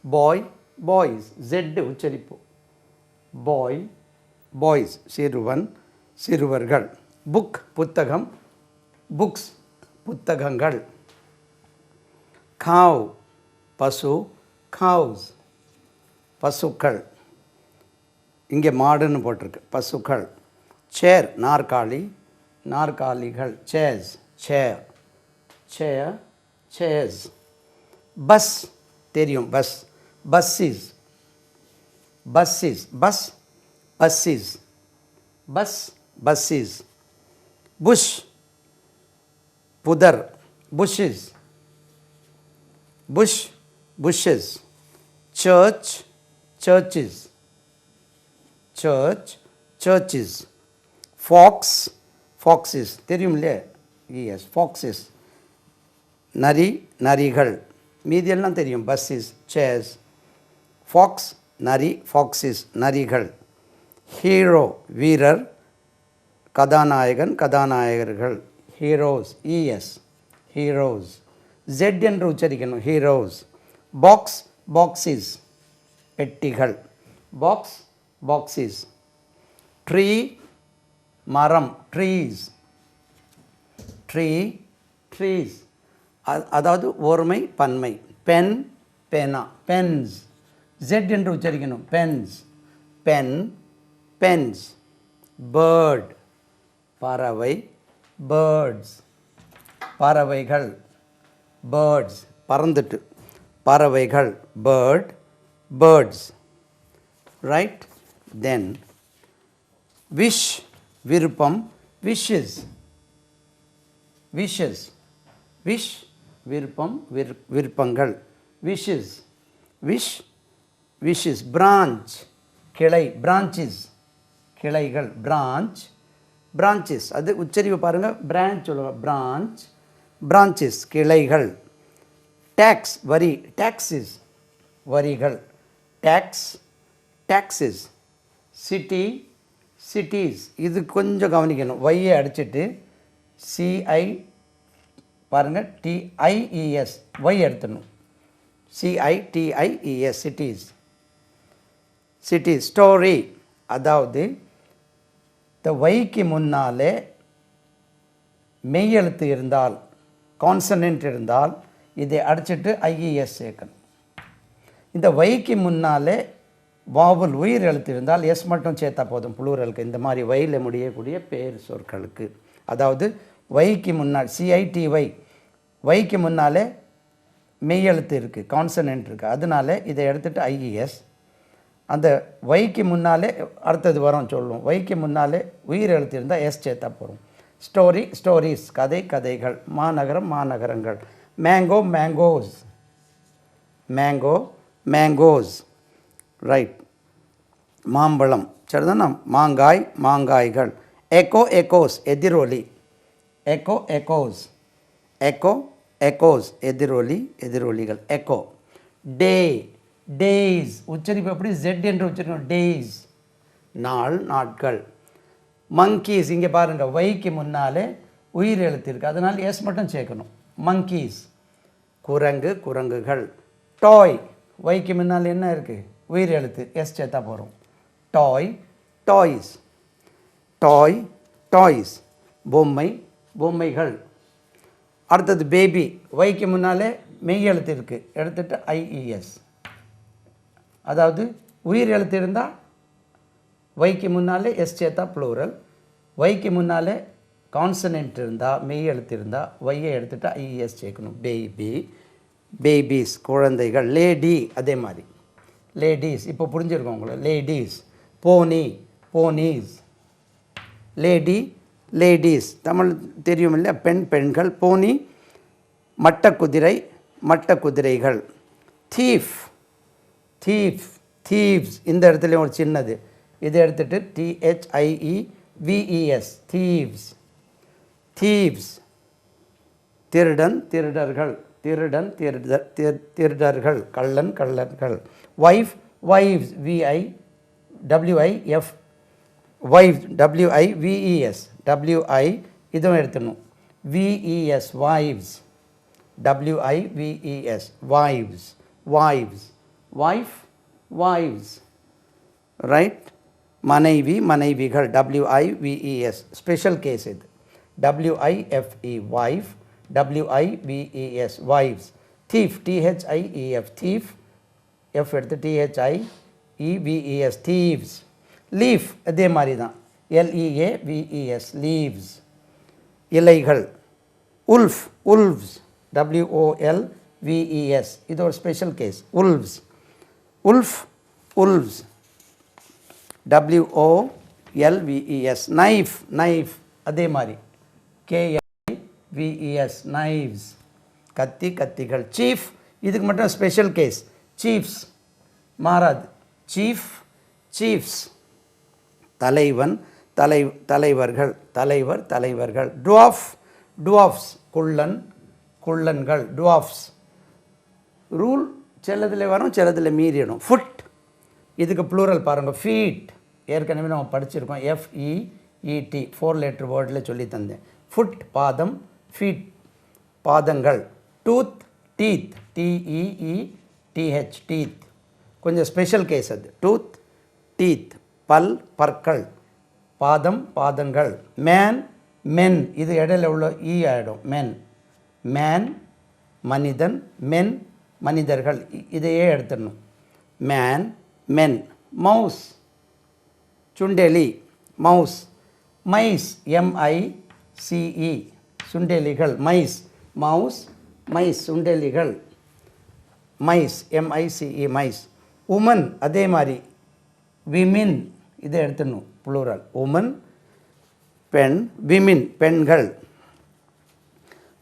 பாய், boys, Z உச்சரிப்பு, பாய், பாய்ஸ், சிறுவன், சிறுவர்கள். புக், புத்தகம், புக்ஸ், புத்தகங்கள். காவ், பசு, காவ்ஸ், பசுக்கள். இங்கே மாடுன்னு போட்டிருக்கு, பசுக்கள். சேர், நாற்காலி, நாற்காலிகள், chairs, chair, chair, chairs. Bus தெரியும், bus, buses, buses, bus, buses, bus, buses. Bush, pudar, bushes. Bush, bushes. Church, churches. Church, churches. Fox, foxes. தெரியும் இல்லையா? Yes, foxes. நரி, நரிகள். மீதியெல்லாம் தெரியும். buses, chairs. Fox, நரி, foxes, நரிகள். Hero, வீரர். கதாநாயகன், கதாநாயகர்கள். Heroes, es, heroes. Z என்று உச்சரிக்கணும். Heroes. Box, boxes, பெட்டிகள். Box, boxes. Tree, மரம், trees. Tree, trees. அதாவது ஒருமை பன்மை. பென், பேனா, பென்ஸ். Z என்று உச்சரிக்கணும். Pens, pen, pens. பேர்ட், பறவை, பேர்ட்ஸ். பறவைகள், பேர்ட்ஸ், பறந்துட்டு. பறவைகள், bird, birds. Right. Then wish, விருப்பம், விஷஸ். விஷஸ், விஷ், விருப்பம், விருப்பங்கள். Wishes, wish, wishes. பிரான்ச், கிளை, பிரான்ச்சஸ், கிளைகள். Branch, branches. அது உச்சரிப்பு பாருங்கள். பிரான்ச் சொல்லுவாங்க. பிரான்ச், பிரான்ச்சஸ், கிளைகள். டேக்ஸ், வரி, டாக்ஸஸ், வரிகள். Tax, taxes. City, cities. இது கொஞ்சம் கவனிக்கணும். வையை அடிச்சுட்டு சிஐ பாருங்கள், டிஐஇஎஸ், ஒய் எடுத்துடணும். சிஐடிஐஇஎஸ், சிட்டிஸ், சிட்டிஸ். ஸ்டோரி, அதாவது இந்த ஒய்க்கு முன்னாலே மெய்யெழுத்து இருந்தால், கான்சனன்ட் இருந்தால் இதை அடிச்சிட்டு ஐஇஎஸ் சேர்க்கணும். இந்த ஒய்க்கு முன்னாலே வாவல் உயிர் எழுத்து இருந்தால் எஸ் மட்டும் சேர்த்தா போதும் புளூரலுக்கு. இந்த மாதிரி ஒயில் முடியக்கூடிய பேர் சொற்களுக்கு. அதாவது ஒய்க்கு முன்னால் சிஐடிஒய், ஒய்க்கு முன்னாலே மெய்யெழுத்து இருக்குது, கான்சனன்ட் இருக்குது. அதனால இதை எடுத்துகிட்டு ஐஇஎஸ். அந்த ஒய்க்கு முன்னாலே அடுத்தது வரும் சொல்லுவோம். ஒய்க்கு முன்னாலே உயிர் எழுத்து இருந்தால் எஸ் சேர்த்தா போகிறோம். ஸ்டோரி, ஸ்டோரிஸ், கதை, கதைகள். மாநகரம், மாநகரங்கள். Mango, mangoes, mango, mangoes. Right. மாம்பழம், சரிதானா? மாங்காய், மாங்காய்கள். எக்கோ, எக்கோஸ், எதிரொலி. எக்கோ, எக்கோஸ், எக்கோ, எக்கோஸ், எதிரொலி, எதிரொலிகள். எக்கோ. டே, டேஸ். உச்சரிப்பு எப்படி? ஜெட் என்று உச்சரிக்கணும். டேஸ், நாள், நாட்கள். மங்கீஸ், இங்கே பாருங்கள், ஒய்க்கு முன்னாலே உயிர் எழுத்து இருக்குது, அதனால் எஸ் மட்டும் சேர்க்கணும். மங்கீஸ், குரங்கு, குரங்குகள். டாய், ஒய்க்கு முன்னால் என்ன இருக்குது? உயிர் எழுத்து, எஸ் சேர்த்தா போகிறோம். டாய், டாய்ஸ், டாய், டாய்ஸ். பொம்மை, பொம்மைகள். அடுத்தது பேபி, ஒய்க்கு முன்னாலே மெய் எழுத்து இருக்குது, எடுத்துகிட்டு ஐஇஎஸ். அதாவது உயிர் எழுத்து இருந்தால் ஒய்க்கு முன்னாலே எஸ் சேர்த்தா ப்ளூரல். ஒய்க்கு முன்னாலே கான்சனன்ட் இருந்தால், மெய் எழுத்து இருந்தால் ஒய்யை எடுத்துகிட்டு ஐஇஎஸ் சேர்க்கணும். பேபி, பேபிஸ், குழந்தைகள். லேடி, அதே மாதிரி லேடீஸ். இப்போ புரிஞ்சுருக்கோம் உங்களுக்கு. Ladies. Pony, ponies. Lady, ladies. Tamil தெரியும் இல்லை? பெண், பெண்கள். போனி, மட்ட குதிரை, மட்ட குதிரைகள். Thief, thief, thieves. இந்த இடத்துலையும் ஒரு சின்னது, இதை எடுத்துகிட்டு THIEVES, தீவ்ஸ், தீவ்ஸ். திருடன், திருடர்கள். திருடன், திருடர்கள். கள்ளன், கள்ளர்கள். Wife, wives, WIF, wives, WIVES, WI இதுவும் எடுத்துடணும். VES, wives, WIVES, wives, wives. Wife, wives. Right. மனைவி, மனைவிகள். WIVES, ஸ்பெஷல் கேஸ் இது. WIFE, wife. WIVES, wives. Thief, THIEF, thief. F எடுத்து THIEVES, தீவ்ஸ். லீஃப், அதே மாதிரி தான். LEAVES, leaves. இலைகள். உல்ஃப், உல்வ்ஸ், WOLVES, இது ஒரு special case. Wolves, wolf, wolves, WOLVES, L V E S. Knife, knife அதே மாதிரி கேஎல்விஇஎஸ், நைவ்ஸ், கத்தி, கத்திகள். சீஃப், இதுக்கு மட்டும் ஸ்பெஷல் கேஸ். சீஃப்ஸ் மாறாது. Chief, chief's. தலைவன், தலைவர்கள், தலைவர், தலைவர்கள். டுவாஃப், டுவாஃப்ஸ், குள்ளன், குள்ளன்கள், டுவாஃப்ஸ். ரூல் சிலதில் வரும், சிலதில் மீறிடும். ஃபுட், இதுக்கு ப்ளூரல் பாருங்கள், ஃபீட். ஏற்கனவே நம்ம படிச்சிருக்கோம், FEET 4 லெட்டர் வேர்டில் சொல்லி தந்தேன். ஃபுட் பாதம், ஃபீட் பாதங்கள். Tooth, teeth, TEETH, teeth. கொஞ்சம் ஸ்பெஷல் கேஸ் அது. டூத், டீத், பல், பற்கள். பாதம், பாதங்கள். மேன், மென், இது இடையில உள்ள ஆகிடும். மென், மேன் மனிதன், மென் மனிதர்கள், இதையே எடுத்துடணும். Man, men. மவுஸ், சுண்டெலி, மவுஸ். மைஸ், MICE, சுண்டெலிகள். மைஸ், மவுஸ், மைஸ், சுண்டெலிகள். Mice, MICE, mice. உமன், அதே மாதிரி விமின், இதை எடுத்துடணும் ப்ளூரல். உமன், பெண். விமின், பெண்கள்.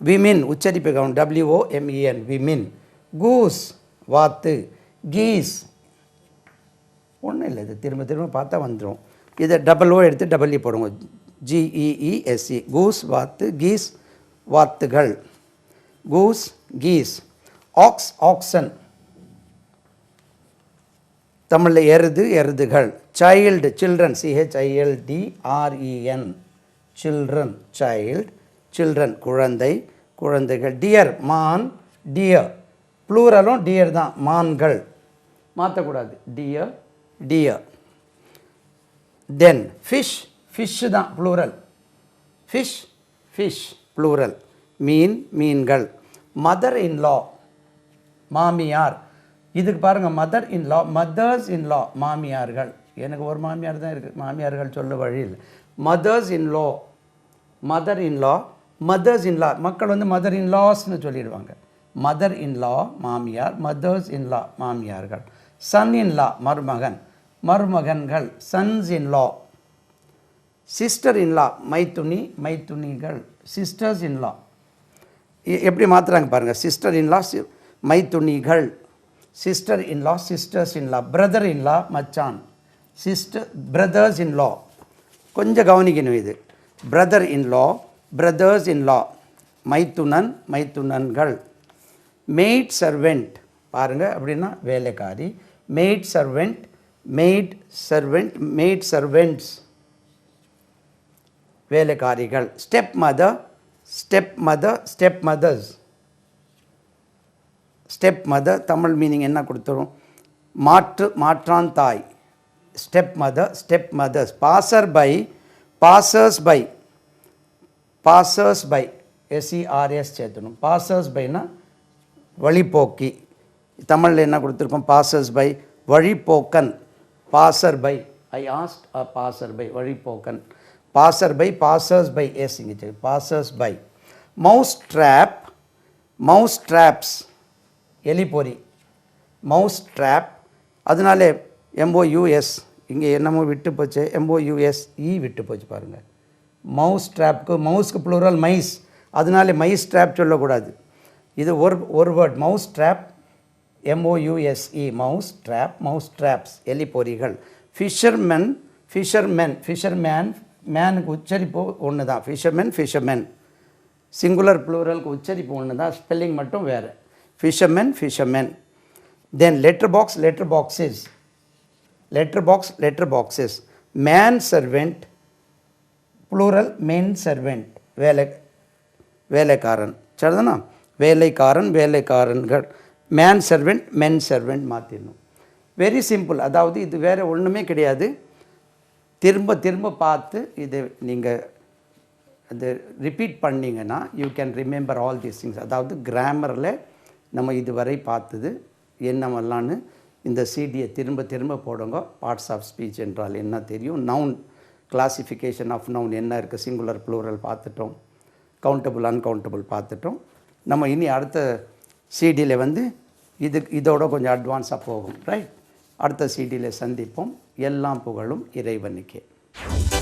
விமின், உச்சரிப்பு கவுன், WOMEN, விமின். கூஸ், வாத்து. கீஸ், ஒன்றும் இல்லை, இது திரும்ப திரும்ப பார்த்தா வந்துடும். இதை டபுள் ஓ எடுத்து டபுள் இ போடுங்க. GEESE, கூஸ், வாத்து. கீஸ், வாத்துகள். Goose, geese. ஆக்ஸ், ஆக்சன், தமிழில் எருது, எருதுகள். Child, children, CHILDREN, children, child, children, குழந்தை, குழந்தைகள். டியர், மான், டியர். ப்ளூரலும் டியர் தான், மான்கள், மாற்றக்கூடாது. Deer, deer. Then fish, fish தான் ப்ளூரல். Fish, fish, plural. மீன், மீன்கள். மதர் இன்லா, மாமியார். இதுக்கு பாருங்கள், மதர் இன்லா, மதர்ஸ் இன்லா, மாமியார்கள். எனக்கு ஒரு மாமியார் தான் இருக்குது, மாமியார்கள் சொல்ல வழியில். Mothers in law, mother in law, mothers in law. மக்கள் வந்து மதர் இன்லாஸ்ன்னு சொல்லிடுவாங்க. மதர் இன்லா, மாமியார். மதர்ஸ் இன்லா, மாமியார்கள். சன் இன்லா, மருமகன், மருமகன்கள். Sons in law. சிஸ்டர் இன்லா, மைத்துனி, மைத்துனிகள். Sisters in law. எப்படி மாற்றுறாங்க பாருங்கள். சிஸ்டர் இன்லா, மைத்துனிகள். Sister in law, sisters in law. Brother in law, மச்சான். Sister, brothers in law. கொஞ்சம் கவனிக்கணும் இது. Brother in law, brothers in law. மைத்துனன், மைத்துனன்கள். மெய்ட் சர்வெண்ட், பாருங்கள், அப்படின்னா வேலைக்காரி. Maid servant, maid servant, maid servants, வேலைக்காரிகள். Step mother, step mother, step mothers. Step mother Tamil meaning என்ன கொடுத்துரும்? மாற்றான் தாய். Step mother, step mothers. Passer by, passers by, passers by, SERS சேர்த்தணும். பாசர்ஸ் பைனா வழிப்போக்கி. தமிழில் என்ன கொடுத்துருக்கோம்? பாசர்ஸ் பை, வழிப்போக்கன். Passer by, I asked a pastor by, வழிப்போக்கன். பாசர் பை, பாசர்ஸ் பை, இங்கே passers by. Mouse trap, mouse traps, எலிப்பொறி. மவுஸ் ட்ராப், அதனால MOUS, இங்கே என்னமோ விட்டு போச்சு, MOUS, விட்டு போச்சு பாருங்கள். மவுஸ் ட்ராப்க்கு, மவுஸ்க்கு ப்ளூரல் மைஸ், அதனால மைஸ் ட்ராப் சொல்லக்கூடாது. இது ஒரு word. Mouse trap, MOUSE, mouse trap, mouse traps, எலிப்பொறிகள். ஃபிஷர்மென், ஃபிஷர்மென், ஃபிஷர்மேன், மேனுக்கு உச்சரிப்பு ஒன்று தான். Fishermen, fishermen. சிங்குலர் ப்ளூரலுக்கு உச்சரிப்பு ஒன்று தான், ஸ்பெல்லிங் மட்டும் வேறு. Fishermen, fishermen. Then letter box, letter boxes. Letter box, letter boxes. Man servant, plural men servant, வேலைக்காரன். சரிதானா? வேலைக்காரன், வேலைக்காரன்கள். மேன் சர்வெண்ட், மென் சர்வெண்ட் மாற்றிடணும். Very simple. அதாவது இது வேறு ஒன்றுமே கிடையாது. திரும்ப திரும்ப பார்த்து இது நீங்கள் அது ரிப்பீட் பண்ணிங்கன்னா you can remember all these things. அதாவது கிராமரில் நம்ம இதுவரை பார்த்தது என்னவெல்லாம்னு இந்த சிடியை திரும்ப திரும்ப போடுங்க. பார்ட்ஸ் ஆஃப் ஸ்பீச் என்றால் என்ன தெரியும், நவுன் கிளாசிஃபிகேஷன் ஆஃப் நவுன் என்ன இருக்குது, சிங்குலர் ப்ளூரல் பார்த்துட்டோம், கவுண்டபிள் அன்கவுண்டபிள் பார்த்துட்டோம். நம்ம இனி அடுத்த சிடியில் வந்து இதோட கொஞ்சம் அட்வான்ஸாக போகும். ரைட்? அடுத்த சிடியில் சந்திப்போம். எல்லாம் புகழும் இறைவனுக்கே. you.